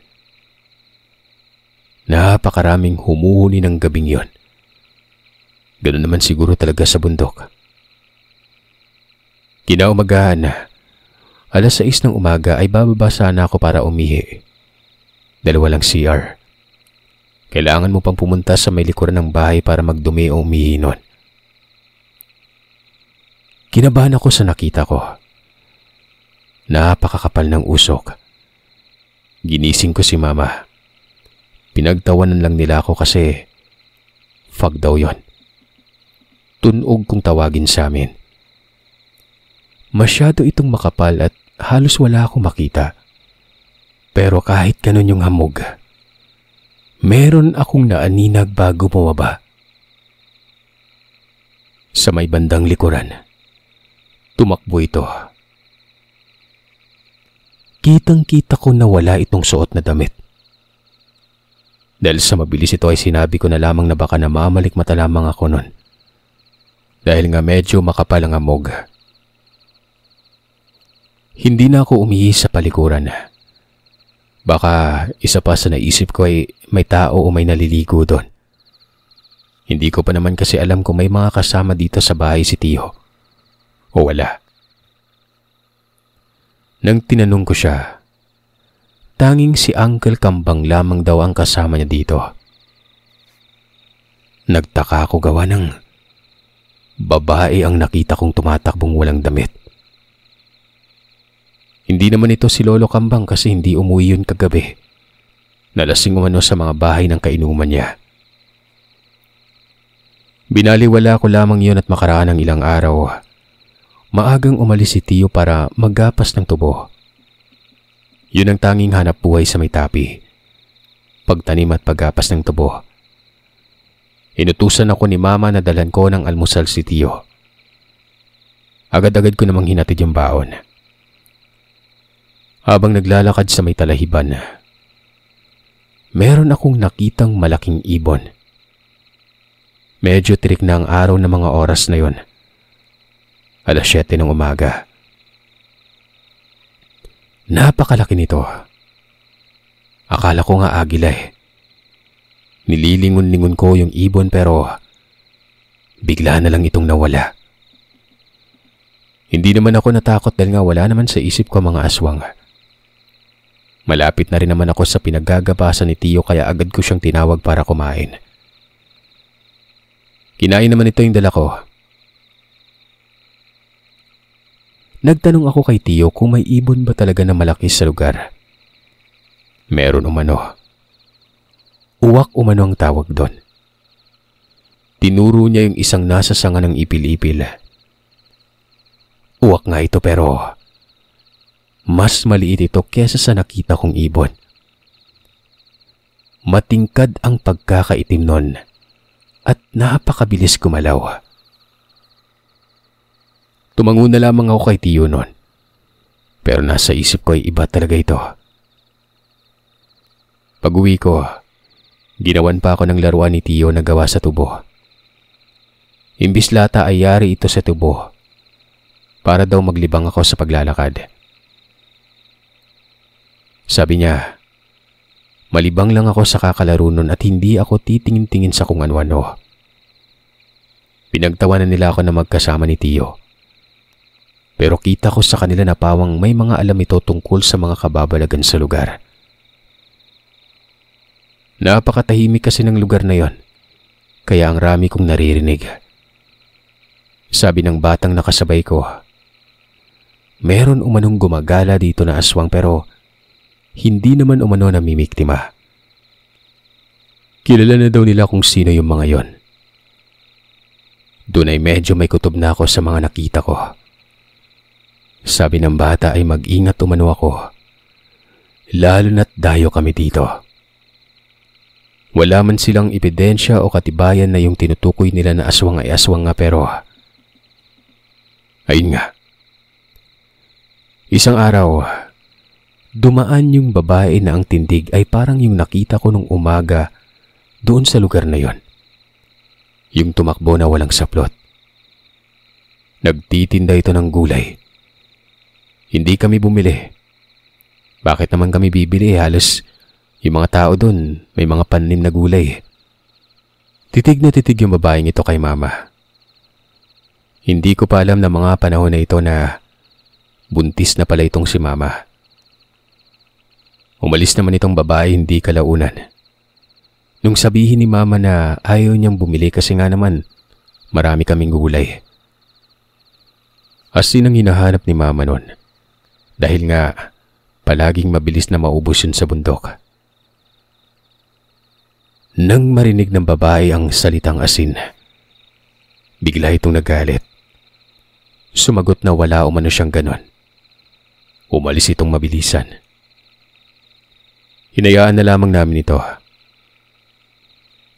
Napakaraming humuhuni ng gabing yon. Ganun naman siguro talaga sa bundok. Kinaumagahan, 6:00 ng umaga ay bababa sana ako para umihi. 2 lang CR. Kailangan mo pang pumunta sa may likuran ng bahay para magdumi o umihi nun. Kinabahan ako sa nakita ko. Napakakapal ng usok. Ginising ko si Mama. Pinagtawanan lang nila ako kasi fog daw yon. Tunog kung tawagin sa amin. Masyado itong makapal at halos wala akong makita. Pero kahit ganun yung hamog, meron akong naaninag bago bumaba. Sa may bandang likuran, tumakbo ito. Kitang-kita ko na wala itong suot na damit. Dahil sa mabilis ito ay sinabi ko na lamang na baka namamalikmata lamang ako nun. Dahil nga medyo makapal ang hamog. Hindi na ako umihi sa palikuran. Baka isa pa sa naisip ko ay may tao o may naliligo doon. Hindi ko pa naman kasi alam kung may mga kasama dito sa bahay si Tio o wala. Nang tinanong ko siya, tanging si Uncle Kambang lamang daw ang kasama niya dito. Nagtaka ako gawa ng babae ang nakita kong tumatakbong walang damit. Hindi naman ito si Lolo Kambang kasi hindi umuwi yun kagabi. Nalasing umano sa mga bahay ng kainuman niya. Binaliwala ko lamang yun at makaraan ng ilang araw. Maagang umalis si Tio para maggapas ng tubo. Yun ang tanging hanap buhay sa may tapi. Pagtanim at paggapas ng tubo. Inutusan ako ni Mama na dalan ko ng almusal si Tio. Agad-agad ko namang hinatid yung baon. Habang naglalakad sa may talahiban, meron akong nakitang malaking ibon. Medyo tirik na ang araw ng mga oras na yon. 7:00 ng umaga. Napakalaki nito. Akala ko nga agila eh. Nililingon-lingon ko yung ibon pero bigla na lang itong nawala. Hindi naman ako natakot dahil nga wala naman sa isip ko mga aswang. Malapit na rin naman ako sa pinaggagabasan ni Tio kaya agad ko siyang tinawag para kumain. Kinain naman ito yung dala ko. Nagtanong ako kay Tio kung may ibon ba talaga na malaki sa lugar. Meron umano. Uwak umano ang tawag doon. Tinuro niya yung isang nasa sanga ng ipil-ipil. Uwak nga ito pero mas maliit ito kesa sa nakita kong ibon. Matingkad ang pagkakaitim nun at napakabilis gumalaw. Tumango na lamang ako kay Tio nun. Pero nasa isip ko ay iba talaga ito. Pag-uwi ko, ginawan pa ako ng laruan ni Tio na gawa sa tubo. Imbis lata ay yari ito sa tubo para daw maglibang ako sa paglalakad. Sabi niya, malibang lang ako sa kakalaro nun at hindi ako titingin-tingin sa kung ano-ano. Pinagtawanan nila ako na magkasama ni Tio. Pero kita ko sa kanila na pawang may mga alam ito tungkol sa mga kababalagan sa lugar. Napakatahimik kasi ng lugar na yon, kaya ang rami kong naririnig. Sabi ng batang nakasabay ko, meron umanong gumagala dito na aswang pero hindi naman umano namimiktima. Kilala na daw nila kung sino yung mga yon. Doon ay medyo may kutob na ako sa mga nakita ko. Sabi ng bata ay mag-ingat umano ako. Lalo na't dayo kami dito. Wala man silang ebidensya o katibayan na yung tinutukoy nila na aswang ay aswang nga pero ayun nga. Isang araw, dumaan yung babae na ang tindig ay parang yung nakita ko nung umaga doon sa lugar na yon. Yung tumakbo na walang saplot. Nagtitinda ito ng gulay. Hindi kami bumili. Bakit naman kami bibili? Halos yung mga tao doon may mga panim na gulay. Titig na titig yung babaeng ito kay mama. Hindi ko pa alam na mga panahon na ito na buntis na pala itong si mama. Umalis naman itong babae hindi kalaunan. Nung sabihin ni mama na ayaw niyang bumili kasi nga naman marami kaming gulay. Asin ang hinahanap ni mama nun. Dahil nga palaging mabilis na maubos yun sa bundok. Nang marinig ng babae ang salitang asin, bigla itong nagalit. Sumagot na wala umano siyang ganon. Umalis itong mabilisan. Hinayaan na lamang namin ito.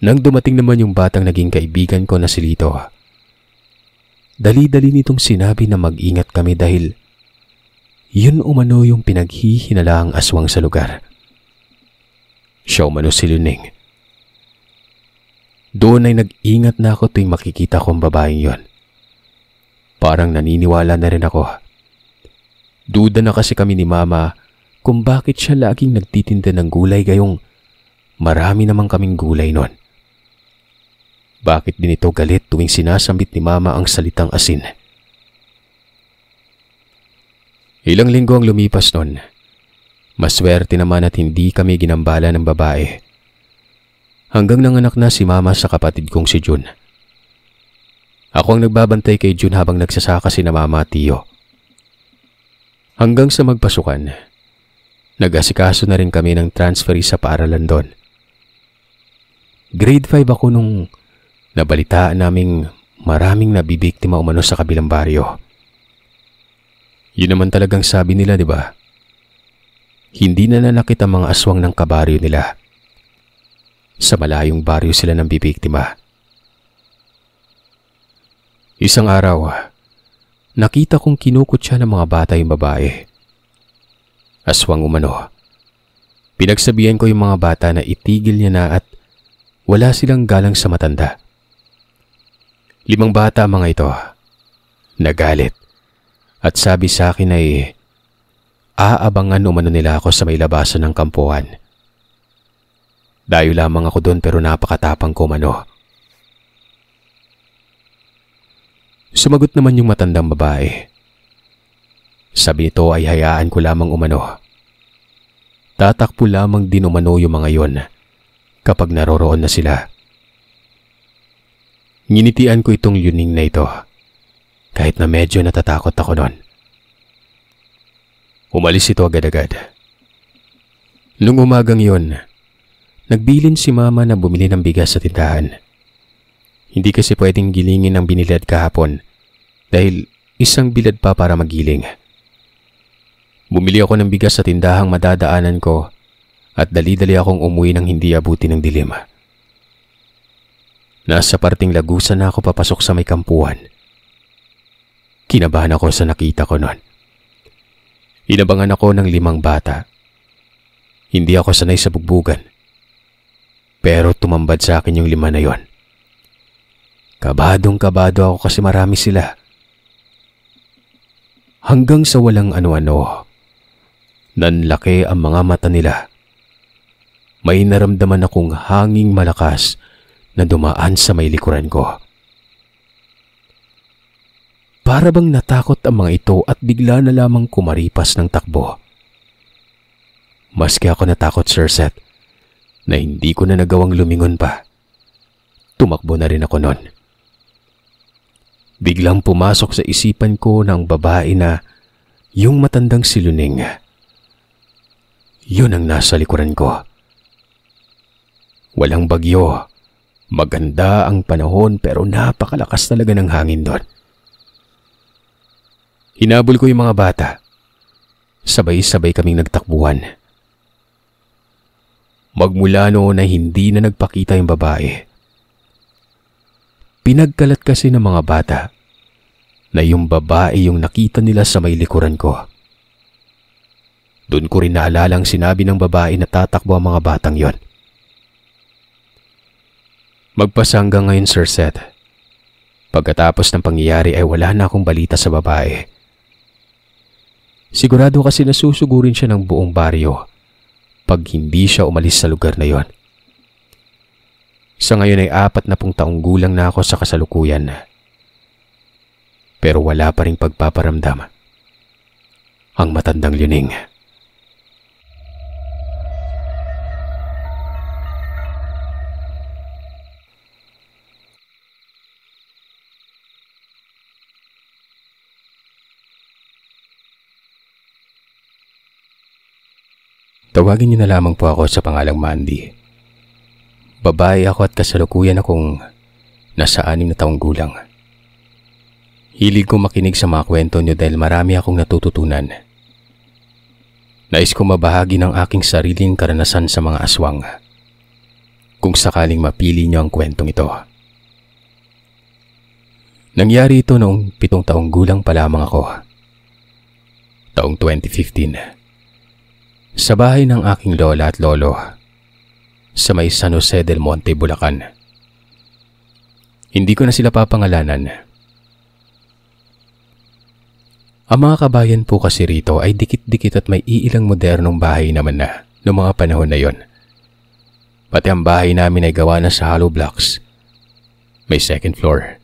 Nang dumating naman yung batang naging kaibigan ko na si Lito, dali-dali nitong sinabi na mag-ingat kami dahil yun umano yung pinaghihinalaang aswang sa lugar. Siya umano si Luning. Doon ay nag-ingat na ako tuwing makikita ko ang babaeng yon. Parang naniniwala na rin ako. Duda na kasi kami ni mama kung bakit siya laging nagtitinda ng gulay gayong marami namang kaming gulay nun. Bakit din ito galit tuwing sinasambit ni mama ang salitang asin? Ilang linggo ang lumipas nun. Maswerte naman at hindi kami ginambala ng babae. Hanggang nanganak na si mama sa kapatid kong si Jun. Ako ang nagbabantay kay Jun habang nagsasaka si na mama at tiyo. Hanggang sa magpasukan, nag-asikaso na rin kami ng transferi sa paaralan doon. Grade 5 ako nung nabalitaan naming maraming nabibiktima umano sa kabilang baryo. Yun naman talagang sabi nila, di ba? Hindi na nanakit ang mga aswang ng kabaryo nila. Sa malayong baryo sila nang bibiktima. Isang araw, nakita kong kinukutya ng mga bata yung babae. Aswang umano. Pinagsabihan ko yung mga bata na itigil niya na at wala silang galang sa matanda. 5 bata mga ito. Nagalit. At sabi sa akin ay aabangan umano nila ako sa may labasan ng kampuhan. Dayo lamang ako doon pero napakatapang ko mano. Sumagot naman yung matandang babae. Sabi nito ay hayaan ko lamang umano. Tatakpo lamang din umano yung mga yon kapag naroroon na sila. Nginitian ko itong Luning na ito kahit na medyo natatakot ako noon. Umalis ito agad-agad. Nung umagang yon, nagbilin si mama na bumili ng bigas sa tindahan. Hindi kasi pwedeng gilingin ang binilad kahapon dahil isang bilad pa para magiling. Bumili ako ng bigas sa tindahang madadaanan ko at dali-dali akong umuwi nang hindi abuti ng dilim. Nasa parting Lagusan na ako papasok sa may kampuhan. Kinabahan ako sa nakita ko noon. Inabangan ako ng 5 bata. Hindi ako sanay sa bugbugan. Pero tumambad sa akin yung 5 na yon. Kabadong-kabado ako kasi marami sila. Hanggang sa walang ano-ano, nanlaki ang mga mata nila. May naramdaman akong hanging malakas na dumaan sa may likuran ko. Para bang natakot ang mga ito at bigla na lamang kumaripas ng takbo. Maski ako natakot, Sir Seth, na hindi ko na nagawang lumingon pa. Tumakbo na rin ako noon. Biglang pumasok sa isipan ko ng babae na yung matandang si Luning. Yun ang nasa likuran ko. Walang bagyo. Maganda ang panahon pero napakalakas talaga ng hangin doon. Hinabol ko yung mga bata. Sabay-sabay kaming nagtakbuhan. Magmula noon ay hindi na nagpakita yung babae. Pinagkalat kasi ng mga bata na yung babae yung nakita nila sa may likuran ko. Doon ko rin naalalang sinabi ng babae na tatakbo ang mga batang yon. Magpasa hanggang ngayon, Sir Seth. Pagkatapos ng pangyayari ay wala na akong balita sa babae. Sigurado kasi nasusugurin siya ng buong baryo pag hindi siya umalis sa lugar na yon. Sa ngayon ay 40 taong gulang na ako sa kasalukuyan. Pero wala pa ring pagpaparamdam ang matandang Liuning. Tawagin niyo na lamang po ako sa pangalang Mandy. Babae ako at kasalukuyan akong nasa 6 na taong gulang. Hilig ko makinig sa mga kwento niyo dahil marami akong natututunan. Nais ko mabahagi ng aking sariling karanasan sa mga aswang. Kung sakaling mapili niyo ang kwentong ito. Nangyari ito noong 7 taong gulang pa lamang ako. Taong 2015. Sa bahay ng aking lola at lolo sa may San Jose del Monte, Bulacan. Hindi ko na sila papangalanan. Ang mga kabayan po kasi rito ay dikit-dikit at may iilang modernong bahay naman na noong mga panahon na yon. Pati ang bahay namin ay gawa na sa hollow blocks. May second floor.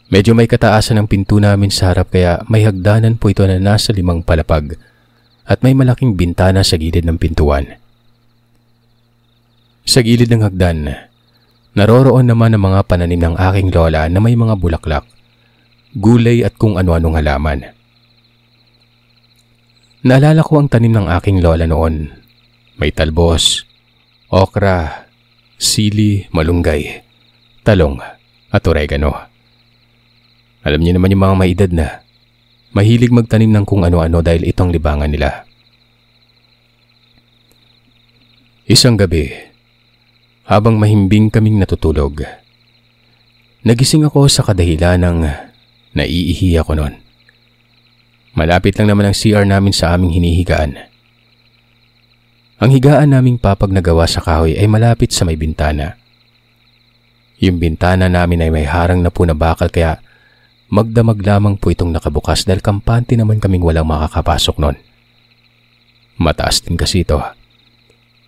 Medyo may kataasan ang pinto namin sa harap kaya may hagdanan po ito na nasa 5 palapag. At may malaking bintana sa gilid ng pintuan. Sa gilid ng hagdan, naroroon naman ang mga pananim ng aking lola na may mga bulaklak, gulay at kung ano-anong halaman. Naalala ko ang tanim ng aking lola noon. May talbos, okra, sili, malunggay, talong at oregano. Alam niyo naman yung mga may edad na mahilig magtanim ng kung ano-ano dahil itong libangan nila. Isang gabi, habang mahimbing kaming natutulog, nagising ako sa kadahilan ng naiihi ako noon. Malapit lang naman ang CR namin sa aming hinihigaan. Ang higaan naming papag na gawa sa kahoy ay malapit sa may bintana. Yung bintana namin ay may harang na po na bakal kaya magdamag lamang po itong nakabukas dahil kampante naman kaming walang makakapasok noon. Mataas din kasi ito.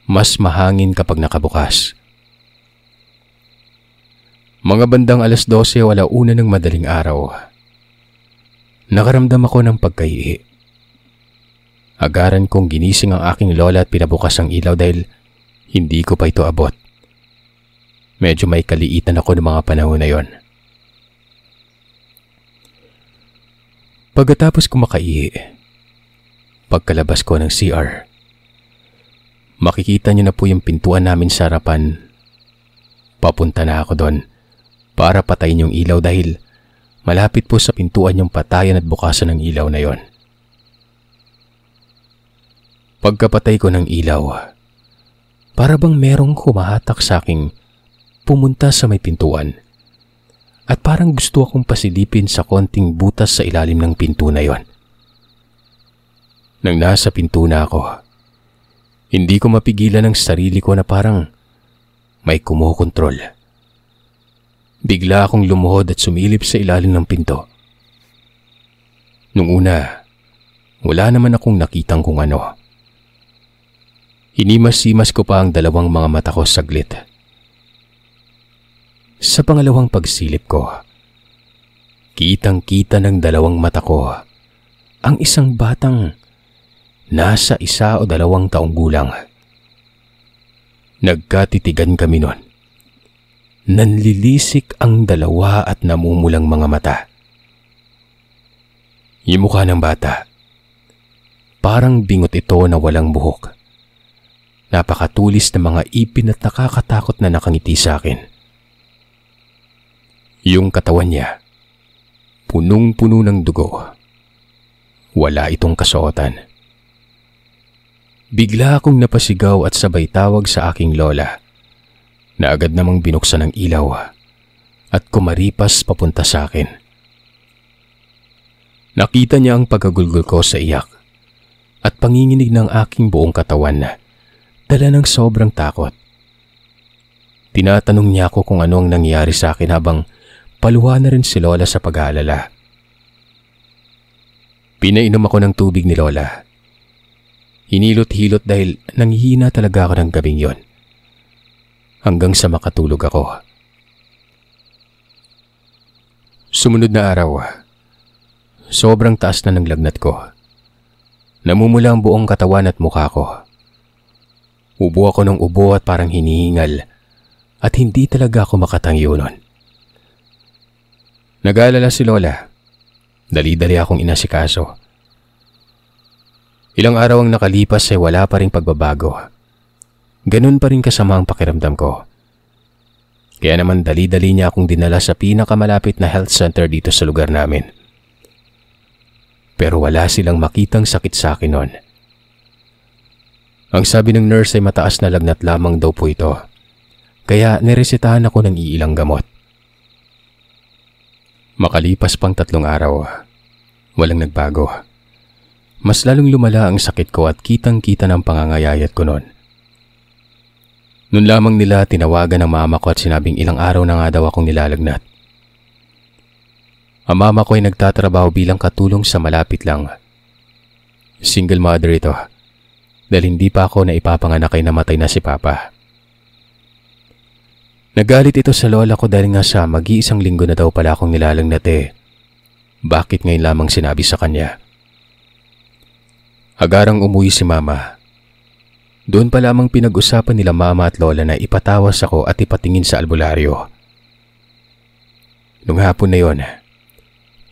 Mas mahangin kapag nakabukas. Mga bandang 12:00 o 1:00 ng madaling araw. Nakaramdam ako ng pagkaihi. Agaran kong ginising ang aking lola at pinabukas ang ilaw dahil hindi ko pa ito abot. Medyo may kaliitan ako ng mga panahon na yon. Pagkatapos ko makaihi, pagkalabas ko ng CR, makikita niyo na po yung pintuan namin sa harapan. Papunta na ako doon para patayin yung ilaw dahil malapit po sa pintuan yung patayan at bukasan ng ilaw na yon. Pagkapatay ko ng ilaw, para bang merong humahatak sa aking pumunta sa may pintuan. At parang gusto akong pasilipin sa konting butas sa ilalim ng pinto na yon. Nang nasa pinto na ako, hindi ko mapigilan ang sarili ko na parang may kumukontrol. Bigla akong lumuhod at sumilip sa ilalim ng pinto. Nung una, wala naman akong nakitang kung ano. Hinimas-simas ko pa ang 2 mga mata ko saglit. Sa pangalawang pagsilip ko, kitang-kita ng 2 mata ko ang isang batang nasa 1 o 2 taong gulang. Nagkatitigan kami nun. Nanlilisik ang 2 at namumulang mga mata. Yung mukha ng bata, parang bingot ito na walang buhok. Napakatulis na mga ipin at nakakatakot na nakangiti sa akin. Yung katawan niya, punong-puno ng dugo. Wala itong kasuotan. Bigla akong napasigaw at sabay tawag sa aking lola na agad namang binuksan ang ilaw at kumaripas papunta sa akin. Nakita niya ang pagkagulgol ko sa iyak at panginginig ng aking buong katawan na dala ng sobrang takot. Tinatanong niya ako kung ano ang nangyari sa akin habang paluha na rin si Lola sa pag-aalala. Pinainom ako ng tubig ni Lola. Hinilot-hilot dahil nanghihina talaga ako ng gabing yon. Hanggang sa makatulog ako. Sumunod na araw, sobrang taas na ng lagnat ko. Namumula ang buong katawan at mukha ko. Ubo ako ng ubo at parang hinihingal at hindi talaga ako makatangyo nun. Nag-aalala si Lola. Dali-dali akong inasikaso. Ilang araw ang nakalipas ay wala pa ring pagbabago. Ganun pa rin kasama ang pakiramdam ko. Kaya naman dali-dali niya akong dinala sa pinakamalapit na health center dito sa lugar namin. Pero wala silang makitang sakit sa akin noon. Ang sabi ng nurse ay mataas na lagnat lamang daw po ito. Kaya niresetahan ako ng iilang gamot. Makalipas pang 3 araw, walang nagbago. Mas lalong lumala ang sakit ko at kitang-kita ng pangangayayat ko noon. Noon lamang nila tinawagan ang mama ko at sinabing ilang araw na nga daw akong nilalagnat. Ang mama ko ay nagtatrabaho bilang katulong sa malapit lang. Single mother ito dahil hindi pa ako na ipapanganak ay namatay na si Papa. Nagalit ito sa lola ko dahil nga sa mag-iisang linggo na daw pala akong nilalagnat Bakit ngayon lamang sinabi sa kanya? Agarang umuwi si mama. Doon pa lamang pinag-usapan nila mama at lola na ipatawas ako at ipatingin sa albularyo. Nung hapon na yon,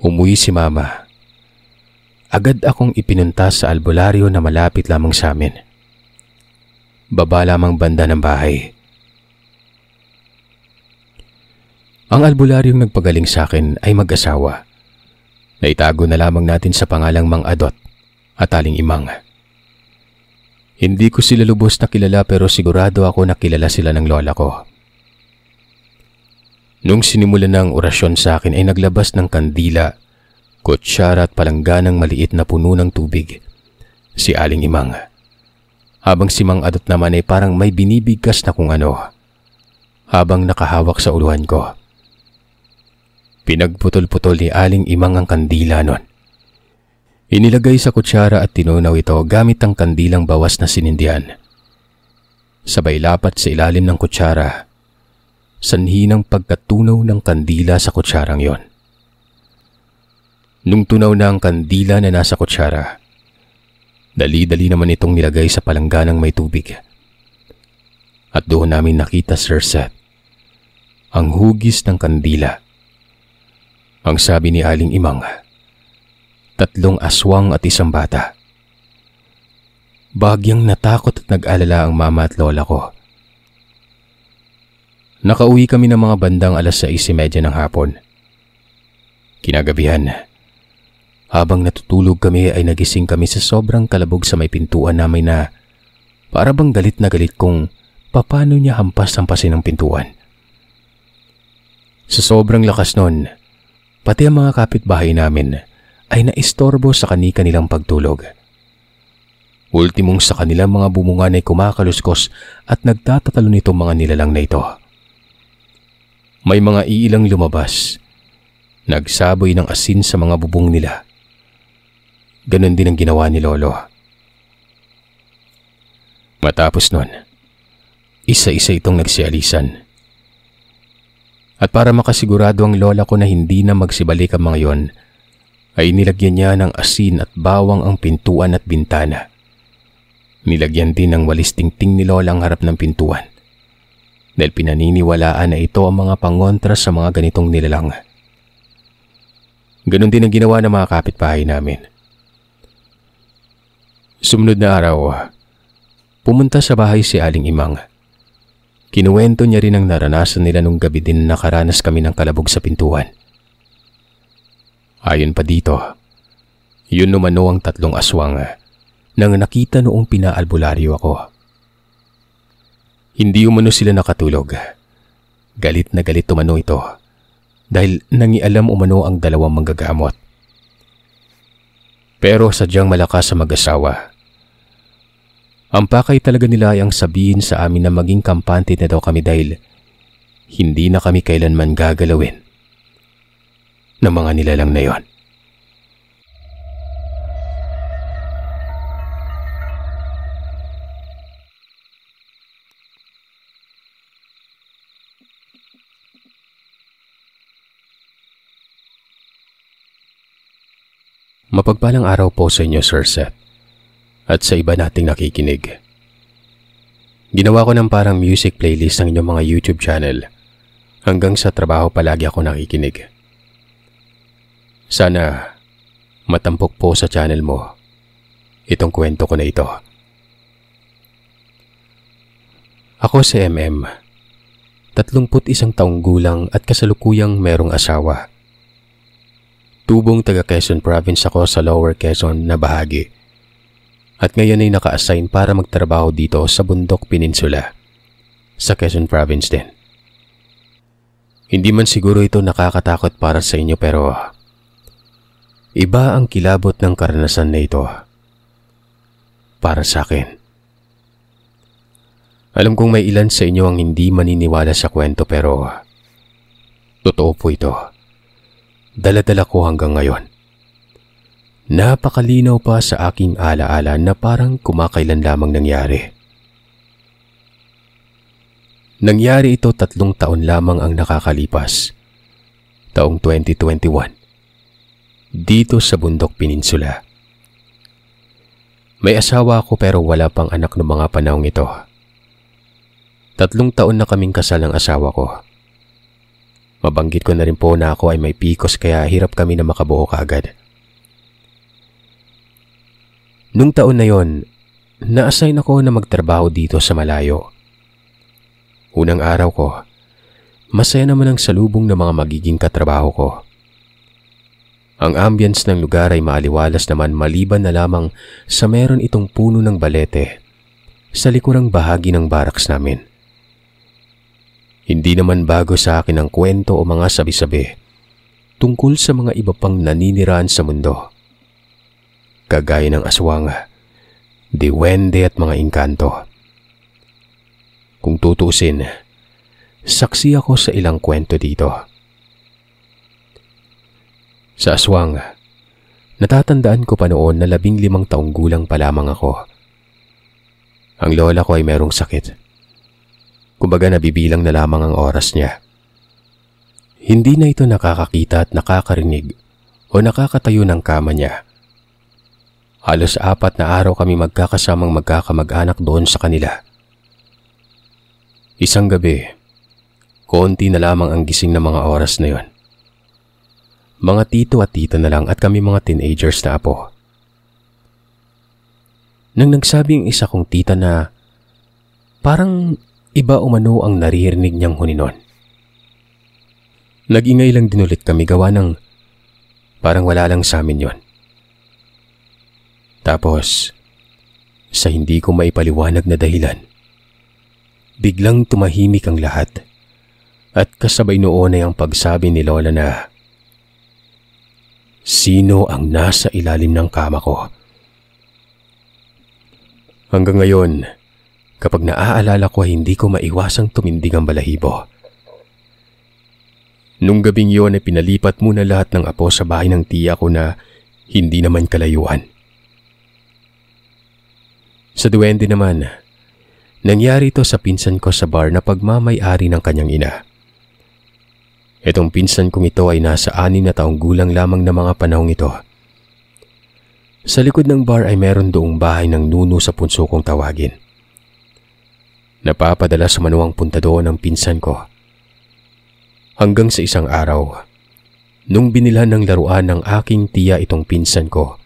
umuwi si mama. Agad akong ipinunta sa albularyo na malapit lamang sa amin. Baba lamang banda ng bahay. Ang albularyong nagpagaling sa akin ay mag-asawa. Naitago na lamang natin sa pangalang Mang Adot at Aling Imang. Hindi ko sila lubos na kilala pero sigurado ako na kilala sila ng lola ko. Nung sinimulan na ang orasyon sa akin ay naglabas ng kandila, kutsara at palangganang maliit na puno ng tubig si Aling Imang. Habang si Mang Adot naman ay parang may binibigkas na kung ano habang nakahawak sa uluhan ko. Pinagputol-putol ni Aling Imang ang kandila nun. Inilagay sa kutsara at tinunaw ito gamit ang kandilang bawas na sinindihan. Sabay lapat sa ilalim ng kutsara, sanhi ng pagkatunaw ng kandila sa kutsarang yon. Nung tunaw na ang kandila na nasa kutsara, dali-dali naman itong nilagay sa palangganang may tubig. At doon namin nakita, Sir Seth, ang hugis ng kandila. Ang sabi ni Aling Imang, 3 aswang at 1 bata. Bagyang natakot at nag-alala ang mama at lola ko. Nakauwi kami ng mga bandang 6:30 ng hapon. Kinagabihan, habang natutulog kami ay nagising kami sa sobrang kalabog sa may pintuan namin na para bang galit na galit kung paano niya hampas-hampasin ang pintuan. Sa sobrang lakas nun, pati ang mga kapitbahay namin ay naistorbo sa kani-kanilang pagtulog. Ultimong sa kanilang mga bumungan ay kumakaluskos at nagtatatalo nitong mga nilalang na ito. May mga iilang lumabas, nagsaboy ng asin sa mga bubong nila. Ganon din ang ginawa ni Lolo. Matapos nun, isa-isa itong nagsialisan. At para makasigurado ang lola ko na hindi na magsibalik ang mga yon, ay nilagyan niya ng asin at bawang ang pintuan at bintana. Nilagyan din ng walis tingting ni lola ang harap ng pintuan. Dahil pinaniniwalaan na ito ang mga pangontra sa mga ganitong nilalang. Ganon din ang ginawa ng mga kapitbahay namin. Sumunod na araw, pumunta sa bahay si Aling Imang. Kinuwento niya rin ang naranasan nila nung gabi din nakaranas kami ng kalabog sa pintuan. Ayon pa dito, yun umano ang 3 aswang nang nakita noong pinaalbularyo ako. Hindi umano sila nakatulog. Galit na galit umano ito dahil nangialam umano ang 2 manggagamot. Pero sadyang malakas sa mag-asawa. Ang pakay talaga nila ay ang sabihin sa amin na maging kampante na daw kami dahil hindi na kami kailanman gagalawin ng mga nilalang na yon. Mapagpalang araw po sa inyo, Sir Seth, at sa iba nating nakikinig. Ginawa ko ng parang music playlist ng inyong mga YouTube channel. Hanggang sa trabaho palagi ako nakikinig. Sana matampok po sa channel mo itong kwento ko na ito. Ako si MM, 31 taong gulang at kasalukuyang merong asawa. Tubong taga Quezon Province ako sa Lower Quezon na bahagi. At ngayon ay naka-assign para magtrabaho dito sa Bundok Peninsula, sa Quezon Province din. Hindi man siguro ito nakakatakot para sa inyo pero iba ang kilabot ng karanasan na ito para sa akin. Alam kong may ilan sa inyo ang hindi maniniwala sa kwento pero totoo po ito. Dala-dala ko hanggang ngayon. Napakalinaw pa sa aking alaala na parang kumakailan lamang nangyari. Nangyari ito 3 taon lamang ang nakakalipas. Taong 2021. Dito sa Bundok Peninsula. May asawa ako pero wala pang anak noong mga panahong ito. 3 taon na kaming kasal ng asawa ko. Mabanggit ko na rin po na ako ay may PCOS kaya hirap kami na makabuo kaagad. Nung taon na yon, na-assign ako na magtrabaho dito sa malayo. Unang araw ko, masaya naman ang salubong ng mga magiging katrabaho ko. Ang ambience ng lugar ay maaliwalas naman maliban na lamang sa meron itong puno ng balete sa likurang bahagi ng barracks namin. Hindi naman bago sa akin ang kwento o mga sabi-sabi tungkol sa mga iba pang naniniraan sa mundo. Kagaya ng aswang, diwende at mga engkanto. Kung tutusin, saksi ako sa ilang kwento dito. Sa aswang, natatandaan ko pa noon na 15 taong gulang pa lamang ako. Ang lola ko ay merong sakit. Kumbaga nabibilang na lamang ang oras niya. Hindi na ito nakakakita at nakakarinig o nakakatayo ng kama niya. Halos 4 na araw kami magkakasamang magkakamag-anak doon sa kanila. Isang gabi, konti na lamang ang gising na mga oras na yon. Mga tito at tita na lang at kami mga teenagers na apo. Nang nagsabi ang isa kong tita na parang iba umano ang naririnig niyang huninon. Nag-ingay lang din ulit kami gawa ng parang wala lang sa amin yon. Tapos, sa hindi ko maipaliwanag na dahilan, biglang tumahimik ang lahat at kasabay noon ay ang pagsabi ni Lola na, "Sino ang nasa ilalim ng kama ko?" Hanggang ngayon, kapag naaalala ko hindi ko maiwasang tumindig ang balahibo. Nung gabing yon ay pinalipat muna lahat ng apo sa bahay ng tiya ko na hindi naman kalayuan. Sa duwende naman, nangyari ito sa pinsan ko sa bar na pagmamay-ari ng kanyang ina. Itong pinsan kong ito ay nasa 6 na taong gulang lamang na mga panahong ito. Sa likod ng bar ay meron doong bahay ng nuno sa punso kong tawagin. Napapadala sa manuwang punta doon ang pinsan ko. Hanggang sa isang araw, nung binilhan ng laruan ng aking tiya itong pinsan ko,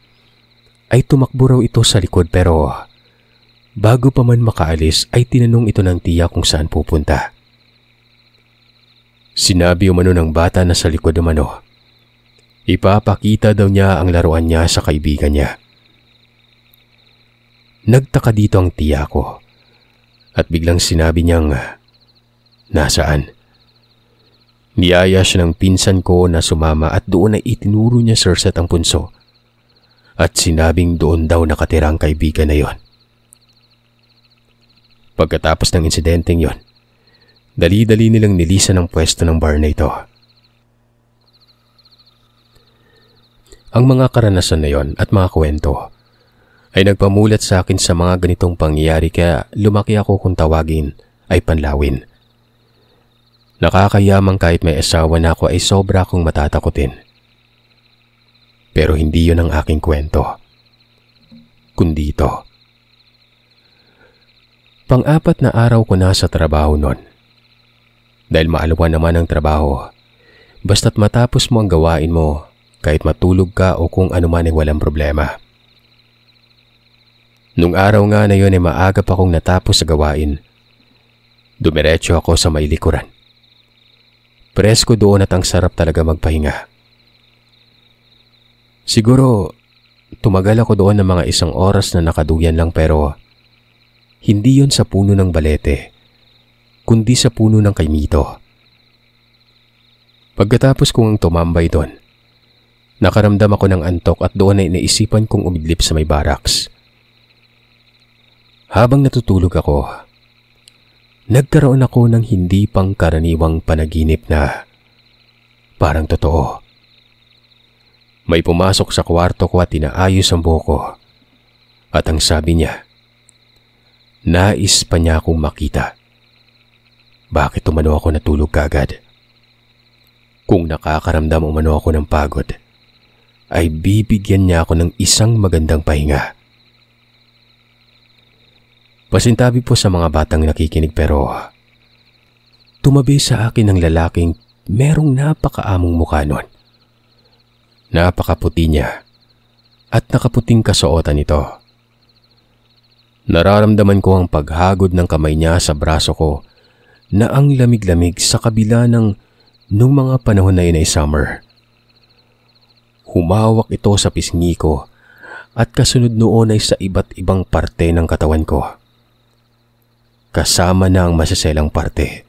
ay tumakbo raw ito sa likod pero bago pa man makaalis ay tinanong ito ng tiya kung saan pupunta. Sinabi umano ng bata na sa likod umano, ipapakita daw niya ang laruan niya sa kaibigan niya. Nagtaka dito ang tiya ko. At biglang sinabi niyang, nasaan? Niyaya siya ng pinsan ko na sumama at doon ay itinuro niya Sir Seth ang punso. At sinabing doon daw nakatira ang kaibigan na yon. Pagkatapos ng insidenteng yon, Dali-dali nilang nilisan ang pwesto ng bar na ito. Ang mga karanasan na yon at mga kwento ay nagpamulat sa akin sa mga ganitong pangyayari, kaya lumaki ako kung tawagin ay panlawin. Nakakayamang kahit may asawa na ako ay sobra akong matatakutin. Pero hindi yun ang aking kwento, kundi ito. Pang-apat na araw ko na sa trabaho nun. Dahil maalawan naman ang trabaho, basta't matapos mo ang gawain mo, kahit matulog ka o kung ano man ay walang problema. Nung araw nga na yun ay maaga pa akong natapos sa gawain. Dumiretso ako sa may likuran. Presko doon at ang sarap talaga magpahinga. Siguro, tumagal ako doon ng mga 1 oras na nakaduyan lang, pero hindi yon sa puno ng balete, kundi sa puno ng kaimito. Pagkatapos kong tumambay doon, nakaramdam ako ng antok at doon ay naisipan kong umidlip sa may barracks. Habang natutulog ako, nagkaroon ako ng hindi pangkaraniwang panaginip na parang totoo. May pumasok sa kwarto ko at inaayos ang buhok ko. At ang sabi niya, nais pa niya akong makita. Bakit umano ako natulog kaagad? Kung nakakaramdam umano ako ng pagod, ay bibigyan niya ako ng isang magandang pahinga. Pasintabi po sa mga batang nakikinig, pero tumabi sa akin ang lalaking merong napakaamong mukha nun. Napakaputi niya at nakaputing kasuotan nito. Nararamdaman ko ang paghagod ng kamay niya sa braso ko na ang lamig-lamig sa kabila ng nung mga panahon na yun ay summer. Humawak ito sa pisngi ko at kasunod noon ay sa iba't ibang parte ng katawan ko. Kasama na ang masaselang parte.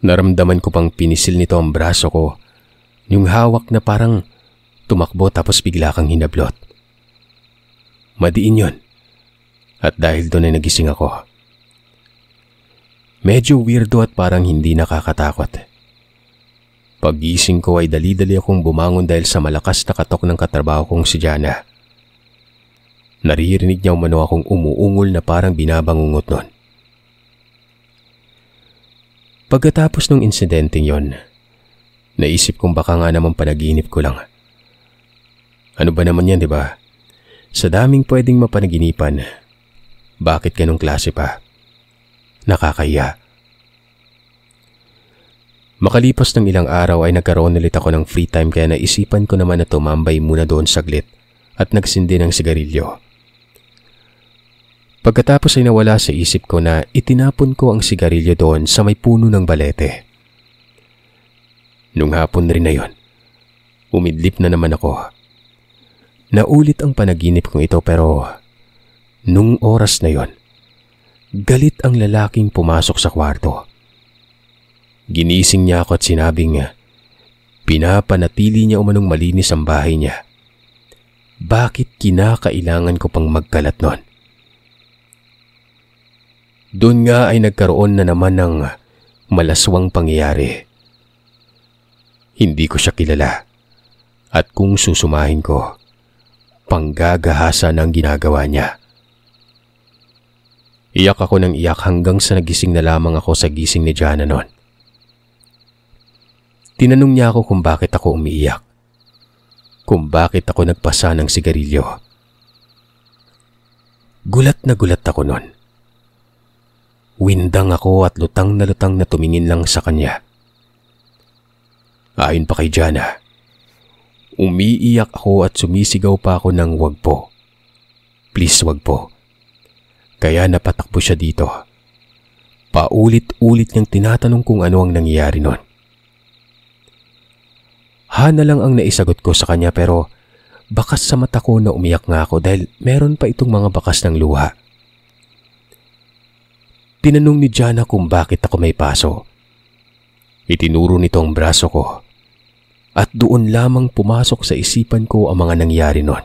Naramdaman ko pang pinisil nito ang braso ko, yung hawak na parang tumakbo tapos bigla kang hinablot. Madiin yun. At dahil doon ay nagising ako. Medyo weirdo at parang hindi nakakatakot. Paggising ko ay dali-dali akong bumangon dahil sa malakas na katok ng katrabaho kong si Jana. Naririnig niya umano akong umuungol na parang binabangungot nun. Pagkatapos ng insidenteng yon, naisip kong baka nga naman panaginip ko lang. Ano ba naman yan, di ba? Sa daming pwedeng mapanaginipan, bakit ganong klase pa? Nakakaya. Makalipas ng ilang araw ay nagkaroon ulit ako ng free time, kaya naisipan ko naman na tumambay muna doon saglit at nagsindi ng sigarilyo. Pagkatapos ay nawala sa isip ko na itinapon ko ang sigarilyo doon sa may puno ng balete. Nung hapon rin na yon, umidlip na naman ako. Naulit ang panaginip kong ito, pero nung oras na yon, galit ang lalaking pumasok sa kwarto. Ginising niya ako at sinabing pinapanatili niya umanong malinis ang bahay niya. Bakit kinakailangan ko pang magkalat nun? Doon nga ay nagkaroon na naman ng malaswang pangyayari. Hindi ko siya kilala at kung susumahin ko, panggagahasa ng ginagawa niya. Iyak ako ng iyak hanggang sa nagising na lamang ako sa gising ni Jana noon. Tinanong niya ako kung bakit ako umiiyak, kung bakit ako nagpasa ng sigarilyo. Gulat ako noon. Windang ako at lutang na tumingin lang sa kanya. Ayon pa kay Jana, umiiyak ako at sumisigaw pa ako ng wag po. Please wag po. Kaya napatakbo siya dito. Paulit-ulit niyang tinatanong kung ano ang nangyayari noon. Hana lang ang naisagot ko sa kanya, pero bakas sa mata ko na umiyak nga ako dahil meron pa itong mga bakas ng luha. Tinanong ni Jana kung bakit ako may paso. Itinuro nito ang braso ko at doon lamang pumasok sa isipan ko ang mga nangyari noon.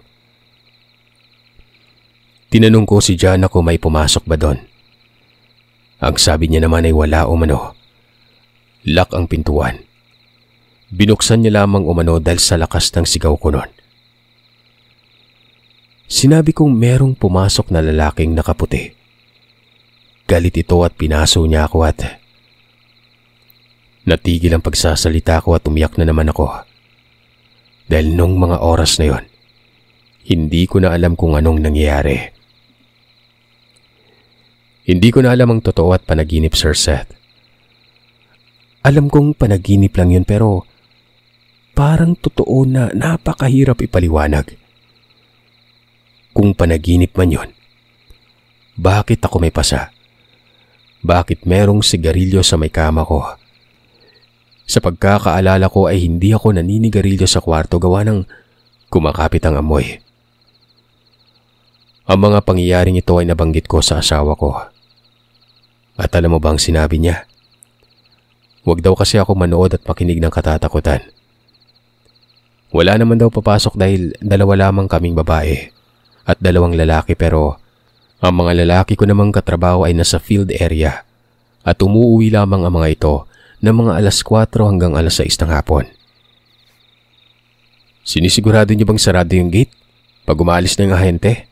Tinanong ko si Jana kung may pumasok ba doon. Ang sabi niya naman ay wala umano. Lock ang pintuan. Binuksan niya lamang umano dahil sa lakas ng sigaw ko noon. Sinabi kong merong pumasok na lalaking nakaputi. Galit ito at pinaso niya ako at natigil ang pagsasalita ko at umiyak na naman ako. Dahil nung mga oras na yon, hindi ko na alam kung anong nangyayari. Hindi ko na alam ang totoo at panaginip, Sir Seth. Alam kong panaginip lang yun pero parang totoo na napakahirap ipaliwanag. Kung panaginip man yun, bakit ako may pasa? Bakit merong sigarilyo sa may kama ko? Sa pagkakaalala ko ay hindi ako naninigarilyo sa kwarto gawa ng kumakapit ang amoy. Ang mga pangyayaring ito ay nabanggit ko sa asawa ko. At alam mo bang sinabi niya? Huwag daw kasi ako manood at makinig ng katatakutan. Wala naman daw papasok dahil dalawa lamang kaming babae at 2 lalaki pero ang mga lalaki ko namang katrabaho ay nasa field area at umuwi lamang ang mga ito ng mga alas 4 hanggang alas 6 ng hapon. Sinisigurado niyo bang sarado yung gate pag umalis na yung ahente?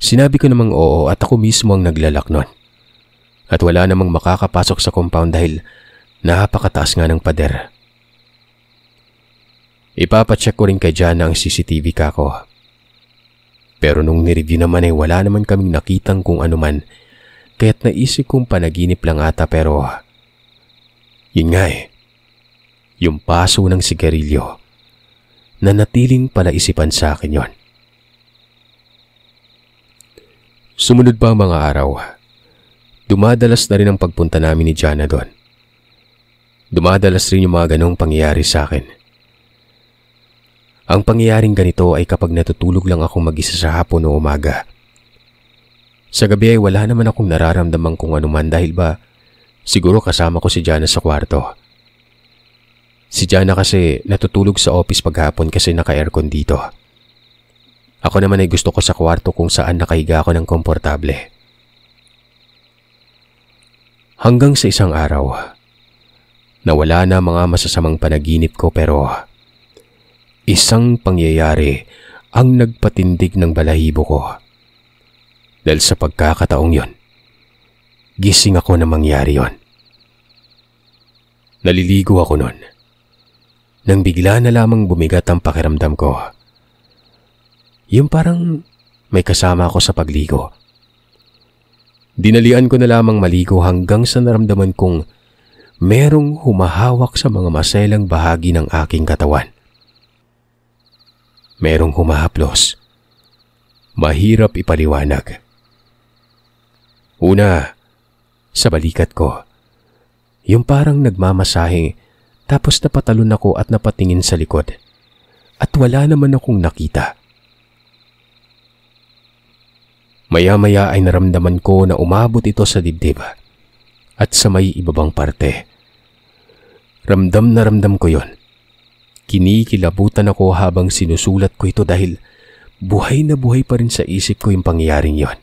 Sinabi ko namang oo at ako mismo ang naglalak nun. At wala namang makakapasok sa compound dahil napakataas nga ng pader. Ipapacheck ko rin kay Jana ang CCTV kako. Pero nung nireview naman ay wala naman kaming nakitang kung ano man, kaya't naisip kong panaginip lang ata pero yun nga yung paso ng sigarilyo na natiling palaisipan sa akin yon. Sumunod pa ang mga araw. Dumadalas na rin ang pagpunta namin ni Jana doon. Dumadalas rin yung mga ganong pangyayari sa akin. Ang pangyayaring ganito ay kapag natutulog lang akong mag-isa sa hapon o umaga. Sa gabi ay wala naman akong nararamdaman kung anuman dahil ba siguro kasama ko si Jana sa kwarto. Si Jana kasi natutulog sa office paghapon kasi naka-aircon dito. Ako naman ay gusto ko sa kwarto kung saan nakahiga ako ng komportable. Hanggang sa isang araw, nawala na mga masasamang panaginip ko pero isang pangyayari ang nagpatindig ng balahibo ko. Dahil sa pagkakataong yon, gising ako na mangyari yon. Naliligo ako nun. Nang bigla na lamang bumigat ang pakiramdam ko. Yung parang may kasama ako sa pagligo. Dinalian ko na lamang maligo hanggang sa naramdaman kong merong humahawak sa mga maselang bahagi ng aking katawan. Merong humahaplos. Mahirap ipaliwanag. Una, sa balikat ko. Yung parang nagmamasahe tapos napatalon ako at napatingin sa likod. At wala naman akong nakita. Maya-maya ay naramdaman ko na umabot ito sa dibdib at sa may ibabang parte. Ramdam na ramdam ko yon. Kinikilabutan ako habang sinusulat ko ito dahil buhay na buhay pa rin sa isip ko yung pangyayaring yon.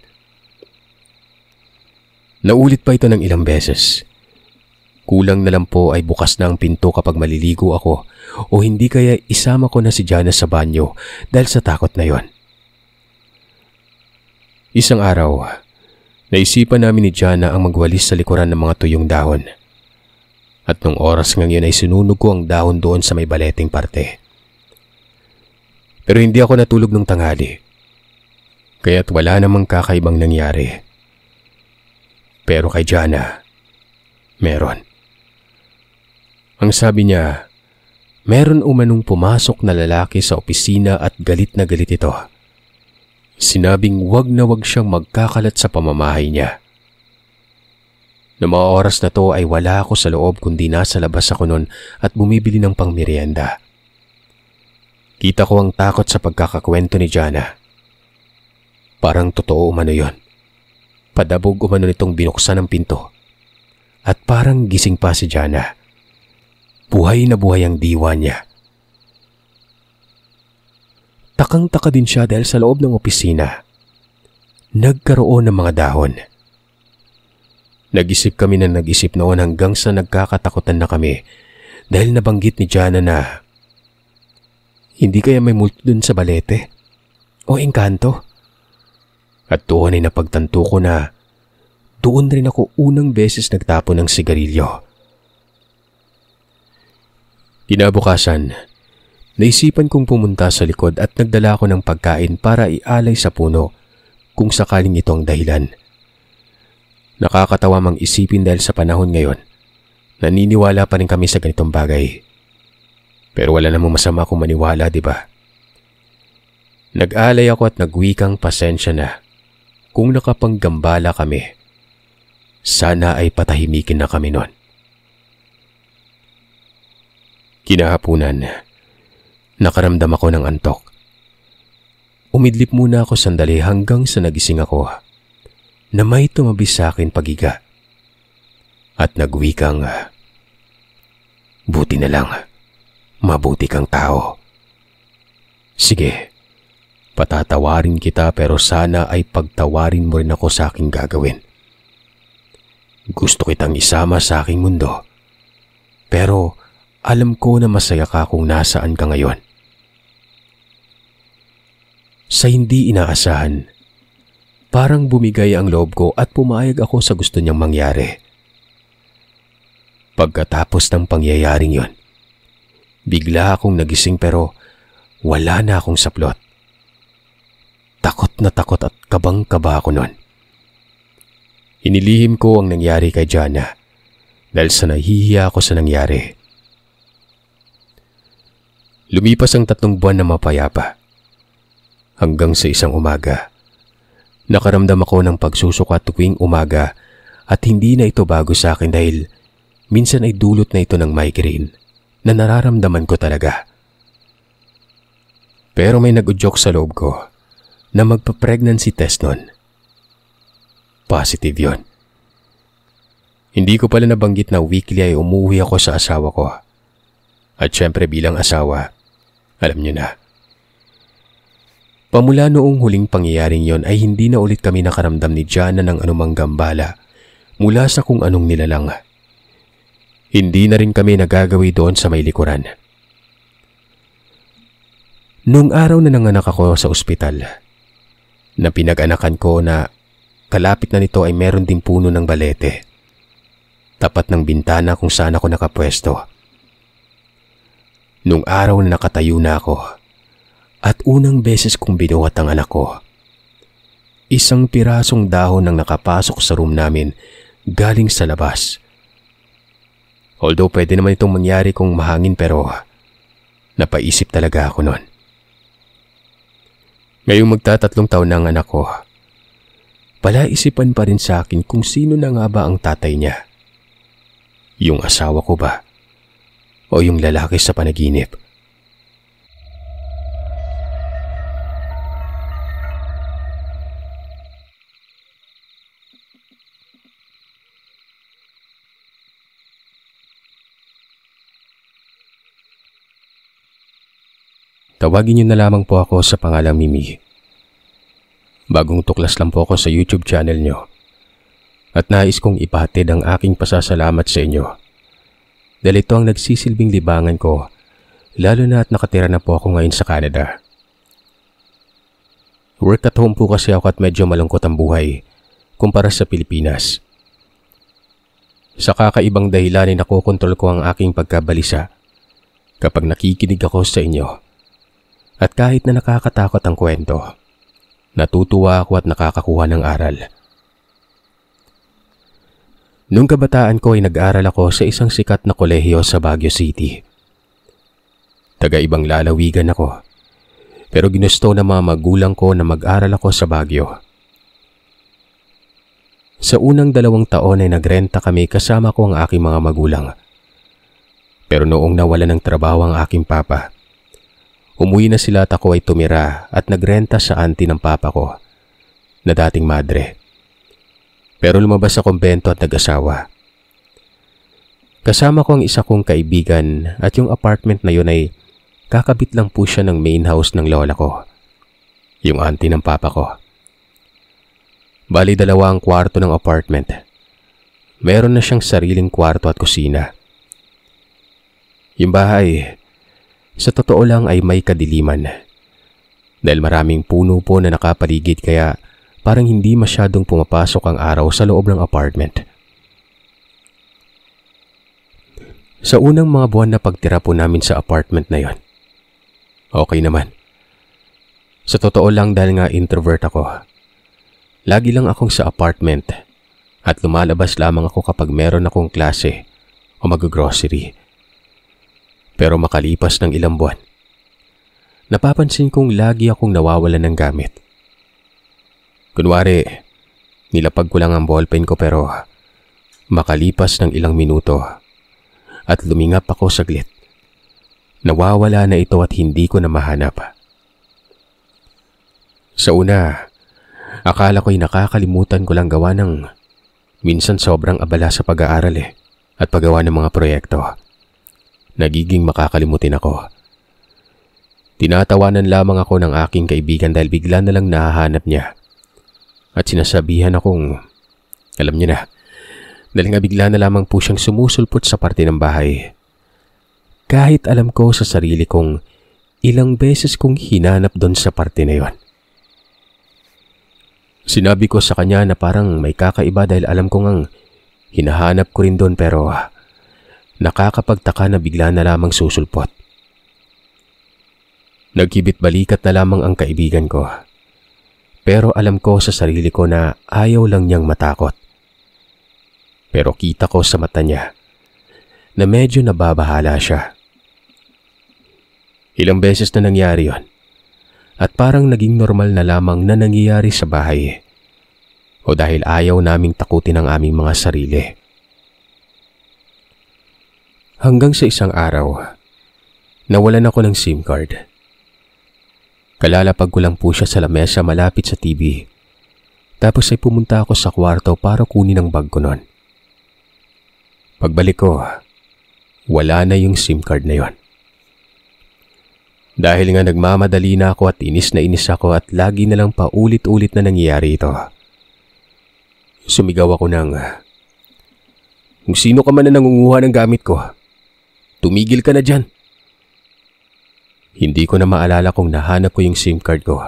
Naulit pa ito ng ilang beses. Kulang na lang po ay bukas na ang pinto kapag maliligo ako o hindi kaya isama ko na si Jana sa banyo dahil sa takot na yon. Isang araw, naisipan namin ni Jana ang magwalis sa likuran ng mga tuyong dahon. At nung oras ngayon ay sinunog ko ang dahon doon sa may baleting parte. Pero hindi ako natulog nung tanghali. Kaya't wala namang kakaibang nangyari. Pero kay Jana, meron. Ang sabi niya, meron umanong pumasok na lalaki sa opisina at galit na galit ito. Sinabing wag na wag siyang magkakalat sa pamamahay niya. Noong mga oras na to ay wala ako sa loob kundi nasa labas ako noon at bumibili ng pangmerienda. Kita ko ang takot sa pagkakakwento ni Jana. Parang totoo umano yon. Padabog umano nitong binuksan ang pinto. At parang gising pa si Jana. Buhay na buhay ang diwa niya. Takang-taka din siya dahil sa loob ng opisina, nagkaroon ng mga dahon. Nag-isip kami na nag-isip noon hanggang sa nagkakatakutan na kami dahil nabanggit ni Jana na hindi kaya may multo dun sa Balete o engkanto. At doon ay napagtanto ko na doon rin ako unang beses nagtapon ng sigarilyo. Kinabukasan, naisipan kong pumunta sa likod at nagdala ko ng pagkain para ialay sa puno kung sakaling ito ang dahilan. Nakakatawa mang isipin dahil sa panahon ngayon, naniniwala pa rin kami sa ganitong bagay. Pero wala namang masama kung maniwala, di ba? Nag-alay ako at nagwikang pasensya na kung nakapanggambala kami. Sana ay patahimikin na kami nun. Kinahapunan, nakaramdam ako ng antok. Umidlip muna ako sandali hanggang sa nagising ako na may tumabi sa akin pagiga. At nagwikang, buti na lang, mabuti kang tao. Sige, patatawarin kita pero sana ay pagtawarin mo rin ako sa aking gagawin. Gusto kitang isama sa aking mundo, pero alam ko na masaya ka kung nasaan ka ngayon. Sa hindi inaasahan, parang bumigay ang loob ko at pumayag ako sa gusto niyang mangyari. Pagkatapos ng pangyayaring yon, bigla akong nagising pero wala na akong saplot. Takot na takot at kabang-kaba ako nun. Inilihim ko ang nangyari kay Jana dahil sa nahihiya ako sa nangyari. Lumipas ang 3 buwan na mapayapa. Hanggang sa isang umaga, nakaramdam ako ng pagsusuka tuwing umaga at hindi na ito bago sa akin dahil minsan ay dulot na ito ng migraine na nararamdaman ko talaga. Pero may nag-udyok sa loob ko na magpa-pregnancy test nun. Positive yon. Hindi ko pala nabanggit na weekly ay umuwi ako sa asawa ko. At syempre bilang asawa, alam niyo na. Pamula noong huling pangyayaring yon ay hindi na ulit kami nakaramdam ni Jana ng anumang gambala mula sa kung anong nilalang. Hindi na rin kami nagagawi doon sa may likuran. Noong araw na nanganak ako sa ospital, na pinag-anakan ko na kalapit na nito ay meron ding puno ng balete, tapat ng bintana kung saan ako nakapwesto. Noong araw na nakatayo na ako, at unang beses kong binuhat ang anak ko, isang pirasong dahon ang nakapasok sa room namin galing sa labas. Although pwede naman itong mangyari kung mahangin pero napaisip talaga ako noon. Ngayong magta3 taon na ang anak ko, palaisipan pa rin sa akin kung sino na nga ba ang tatay niya. Yung asawa ko ba? O yung lalaki sa panaginip? Tawagin niyo na lamang po ako sa pangalang Mimi. Bagong tuklas lang po ako sa YouTube channel niyo. At nais kong ipahatid ang aking pasasalamat sa inyo. Dahil ito ang nagsisilbing libangan ko, lalo na at nakatira na po ako ngayon sa Canada. Work at home po kasi ako at medyo malungkot ang buhay kumpara sa Pilipinas. Sa kakaibang dahilan ay nakokontrol ko ang aking pagkabalisa kapag nakikinig ako sa inyo. At kahit na nakakatakot ang kwento, natutuwa ako at nakakakuha ng aral. Noong kabataan ko ay nag-aral ako sa isang sikat na kolehiyo sa Baguio City. Taga-ibang lalawigan ako, pero ginusto ng mga magulang ko na mag-aral ako sa Baguio. Sa unang 2 taon ay nagrenta kami kasama ko ang aking mga magulang. Pero noong nawala ng trabaho ang aking papa, umuwi na sila at ako ay tumira at nagrenta sa auntie ng papa ko, na dating madre. Pero lumabas sa kumbento at nag-asawa. Kasama ko ang isa kong kaibigan at yung apartment na yun ay kakabit lang po siya ng main house ng lola ko, yung auntie ng papa ko. Bali 2 ang kwarto ng apartment. meron na siyang sariling kwarto at kusina. Yung bahay, sa totoo lang ay may kadiliman. Dahil maraming puno po na nakapaligid kaya parang hindi masyadong pumapasok ang araw sa loob ng apartment. Sa unang mga buwan na pagtira po namin sa apartment na yon, okay naman. Sa totoo lang dahil nga introvert ako, lagi lang akong sa apartment at lumalabas lamang ako kapag meron akong klase o mag-grocery. Pero makalipas ng ilang buwan, napapansin kong lagi akong nawawalan ng gamit. Kunwari, nilapag ko lang ang ballpen ko pero makalipas ng ilang minuto at lumingap ako saglit, nawawala na ito at hindi ko na mahanap. Sa una, akala ko'y nakakalimutan ko lang gawa ng minsan sobrang abala sa pag-aaral at paggawa ng mga proyekto. Nagiging makakalimutin ako. Tinatawanan lamang ako ng aking kaibigan dahil bigla na lang nahahanap niya. At sinasabihan akong, alam niyo na, dahil nga bigla na lamang po siyang sumusulpot sa parte ng bahay. Kahit alam ko sa sarili kong ilang beses kong hinanap doon sa parte na yon. Sinabi ko sa kanya na parang may kakaiba dahil alam ko ngang hinahanap ko rin doon pero nakakapagtaka na bigla na lamang susulpot. Nagkibit balikat na lamang ang kaibigan ko. Pero alam ko sa sarili ko na ayaw lang niyang matakot. Pero kita ko sa mata niya na medyo nababahala siya. Ilang beses na nangyari yon at parang naging normal na lamang na nangyayari sa bahay o dahil ayaw naming takutin ang aming mga sarili. Hanggang sa isang araw, nawalan ako ng SIM card. Kalalapag ko lang po siya sa lamesa malapit sa TV. Tapos ay pumunta ako sa kwarto para kunin ang bag ko nun. Pagbalik ko, wala na yung SIM card na yon. Dahil nga nagmamadali na ako at inis na inis ako at lagi na lang paulit-ulit na nangyayari ito. Sumigaw ako ng, "Kung sino ka man na nangunguha ng gamit ko, tumigil ka na dyan." Hindi ko na maalala kung nahanap ko yung SIM card ko.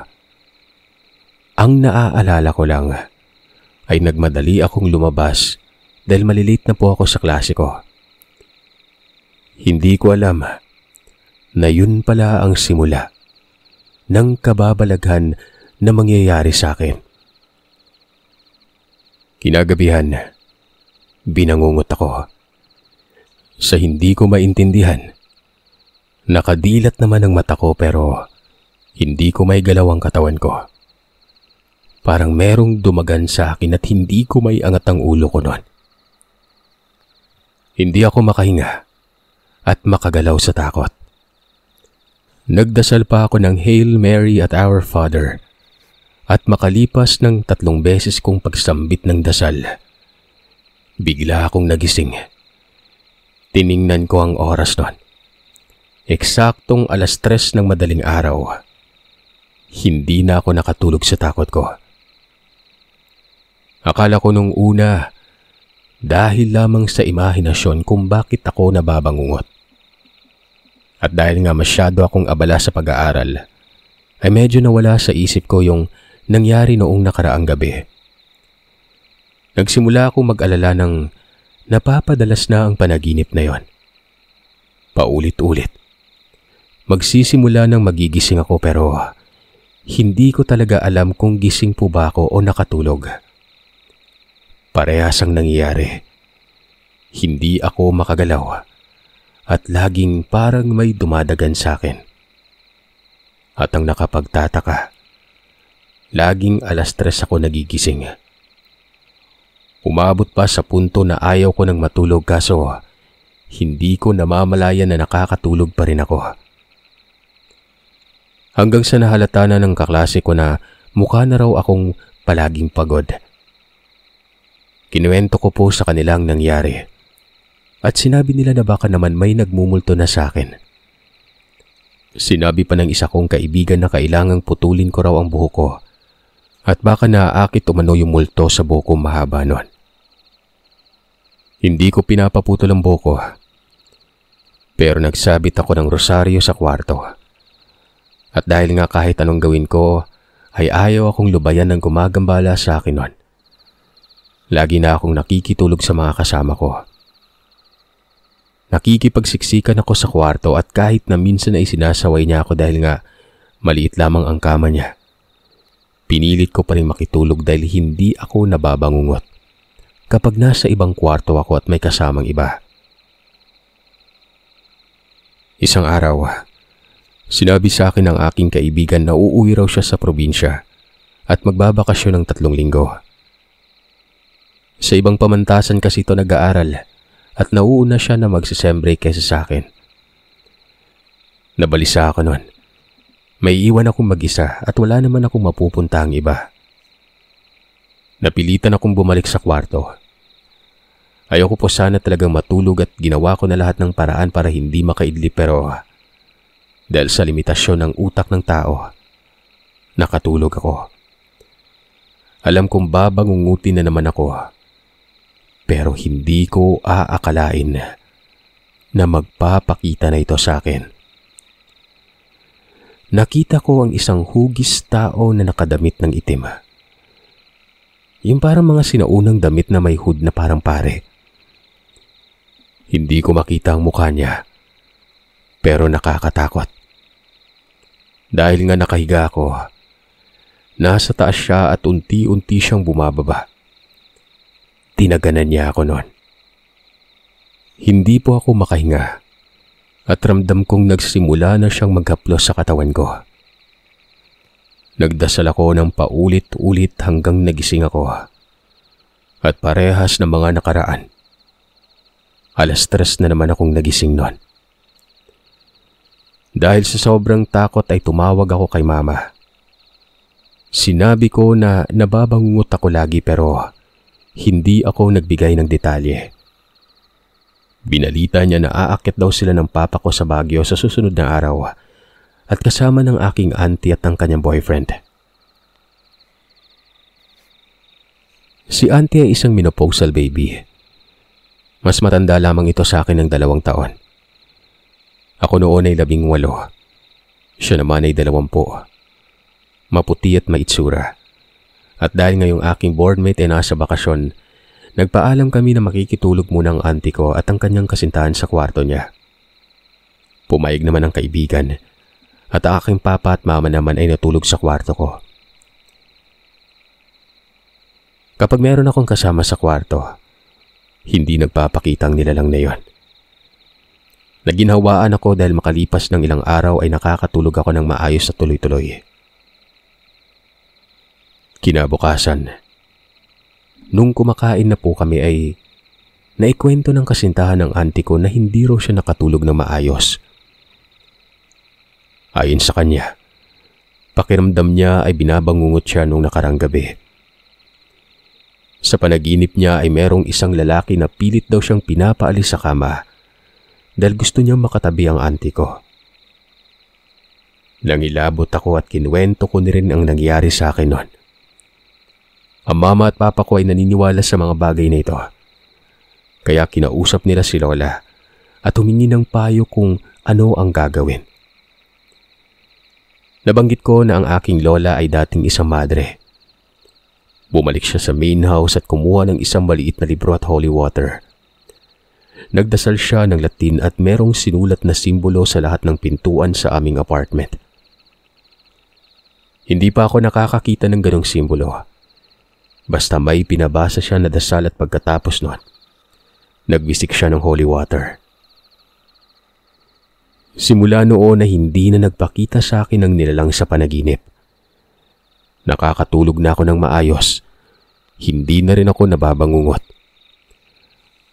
Ang naaalala ko lang ay nagmadali akong lumabas dahil malilate na po ako sa klase ko. Hindi ko alam na yun pala ang simula ng kababalaghan na mangyayari sa akin. Kinagabihan, binangungot ako. Sa hindi ko maintindihan, nakadilat naman ang mata ko pero hindi ko may galaw ang katawan ko. Parang merong dumagan sa akin at hindi ko may angat ang ulo ko noon. Hindi ako makahinga at makagalaw sa takot. Nagdasal pa ako ng Hail Mary at Our Father at makalipas ng 3 beses kong pagsambit ng dasal, bigla akong nagising. Tiningnan ko ang oras noon. Eksaktong 3:00 ng madaling araw. Hindi na ako nakatulog sa takot ko. Akala ko nung una, dahil lamang sa imahinasyon kung bakit ako nababangungot. At dahil nga masyado akong abala sa pag-aaral, ay medyo nawala sa isip ko yung nangyari noong nakaraang gabi. Nagsimula akong mag-alala ng napapadalas na ang panaginip na yon. Paulit-ulit. Magsisimula ng magigising ako pero hindi ko talaga alam kung gising po ba ako o nakatulog. Parehas ang nangyayari. Hindi ako makagalaw at laging parang may dumadagan sa akin. At ang nakapagtataka, laging 3:00 ako nagigising. Umabot pa sa punto na ayaw ko nang matulog kaso hindi ko namamalayan na nakakatulog pa rin ako. Hanggang sa nahalata na ng kaklase ko na mukha na raw akong palaging pagod. Kinuwento ko po sa kanilang nangyari at sinabi nila na baka naman may nagmumulto na sa akin. Sinabi pa ng isa kong kaibigan na kailangang putulin ko raw ang buhok ko at baka naaakit umano yung multo sa buhok kong mahaba noon. Hindi ko pinapaputol ang buhok ko. Pero nagsabit ako ng rosaryo sa kwarto. At dahil nga kahit anong gawin ko, ay ayaw akong lubayan ng gumagambala sa akin nun. Lagi na akong nakikitulog sa mga kasama ko. Nakikipagsiksikan ako sa kwarto at kahit na minsan ay sinasaway niya ako dahil nga maliit lamang ang kama niya, pinilit ko pa rin makitulog dahil hindi ako nababangungot kapag nasa ibang kwarto ako at may kasamang iba. Isang araw, sinabi sa akin ng aking kaibigan na uuwi raw siya sa probinsya at magbabakasyon ng 3 linggo. Sa ibang pamantasan kasi ito nag-aaral at nauuna siya na magsisembre kaysa sa akin. Nabalisa ako nun. May iwan akong mag-isa at wala naman akong mapupunta ang iba. Napilitan akong bumalik sa kwarto. Ayoko po sana talagang matulog at ginawa ko na lahat ng paraan para hindi makaidlip pero dahil sa limitasyon ng utak ng tao, nakatulog ako. Alam kong babangungutin na naman ako pero hindi ko aakalain na magpapakita na ito sa akin. Nakita ko ang isang hugis tao na nakadamit ng itim. Yung parang mga sinaunang damit na may hood na parang pare. Hindi ko makita ang mukha niya, pero nakakatakot. Dahil nga nakahiga ako, nasa taas siya at unti-unti siyang bumababa. Tinaganan niya ako noon. Hindi po ako makahinga at ramdam kong nagsimula na siyang maghaplos sa katawan ko. Nagdasal ako ng paulit-ulit hanggang nagising ako at parehas ng mga nakaraan. 3:00 na naman akong nagising noon. Dahil sa sobrang takot ay tumawag ako kay mama. Sinabi ko na nababangungot ako lagi pero hindi ako nagbigay ng detalye. Binalita niya na aakyat daw sila ng papa ko sa Baguio sa susunod na araw at kasama ng aking auntie at ng kanyang boyfriend. Si auntie ay isang menopausal baby. Mas matanda lamang ito sa akin ng 2 taon. Ako noon ay 18. Siya naman ay 20. Maputi at maitsura. At dahil ngayong aking boardmate ay nasa bakasyon, nagpaalam kami na makikitulog muna ang auntie ko at ang kanyang kasintahan sa kwarto niya. Pumayag naman ang kaibigan at ang aking papa at mama naman ay natulog sa kwarto ko. Kapag meron akong kasama sa kwarto, hindi nagpapakita ang nilalang na yon. Naginhawaan ako dahil makalipas ng ilang araw ay nakakatulog ako ng maayos at tuloy-tuloy. Kinabukasan, nung kumakain na po kami ay naikwento ng kasintahan ng auntie ko na hindi raw siya nakatulog ng maayos. Ayon sa kanya, pakiramdam niya ay binabangungot siya nung nakarang gabi. Sa panaginip niya ay merong isang lalaki na pilit daw siyang pinapaalis sa kama dahil gusto niyang makatabi ang auntie ko. Nangilabot ako at kinuwento ko ni rin ang nangyari sa akin noon. Ang mama at papa ko ay naniniwala sa mga bagay na ito. Kaya kinausap nila si Lola at humingi ng payo kung ano ang gagawin. Nabanggit ko na ang aking lola ay dating isang madre. Bumalik siya sa main house at kumuha ng isang maliit na libro at holy water. Nagdasal siya ng Latin at merong sinulat na simbolo sa lahat ng pintuan sa aming apartment. Hindi pa ako nakakakita ng ganong simbolo. Basta may pinabasa siya na dasal at pagkatapos nun, nagbisik siya ng holy water. Simula noon na hindi na nagpakita sa akin ng nilalang sa panaginip. Nakakatulog na ako ng maayos. Hindi na rin ako nababangungot.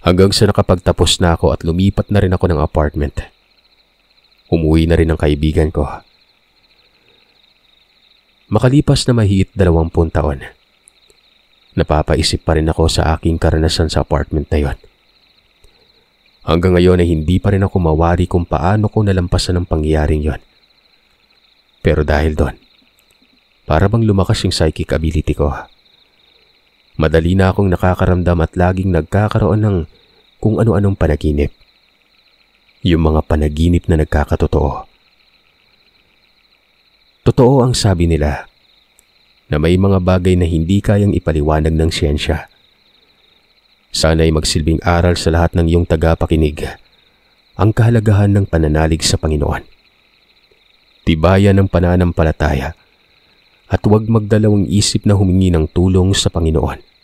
Hanggang sa nakapagtapos na ako at lumipat na rin ako ng apartment. Umuwi na rin ang kaibigan ko. Makalipas na mahigit 20 taon, napapaisip pa rin ako sa aking karanasan sa apartment na yon. Hanggang ngayon ay hindi pa rin ako mawari kung paano ko nalampasan ang pangyayaring yon. Pero dahil doon, para bang lumakas yung psychic ability ko. Madali na akong nakakaramdam at laging nagkakaroon ng kung ano-anong panaginip. Yung mga panaginip na nagkakatotoo. Totoo ang sabi nila na may mga bagay na hindi kayang ipaliwanag ng siyensya. Sana'y magsilbing aral sa lahat ng iyong tagapakinig ang kahalagahan ng pananalig sa Panginoon. Tibayan ng pananampalataya at huwag magdalawang isip na humingi ng tulong sa Panginoon.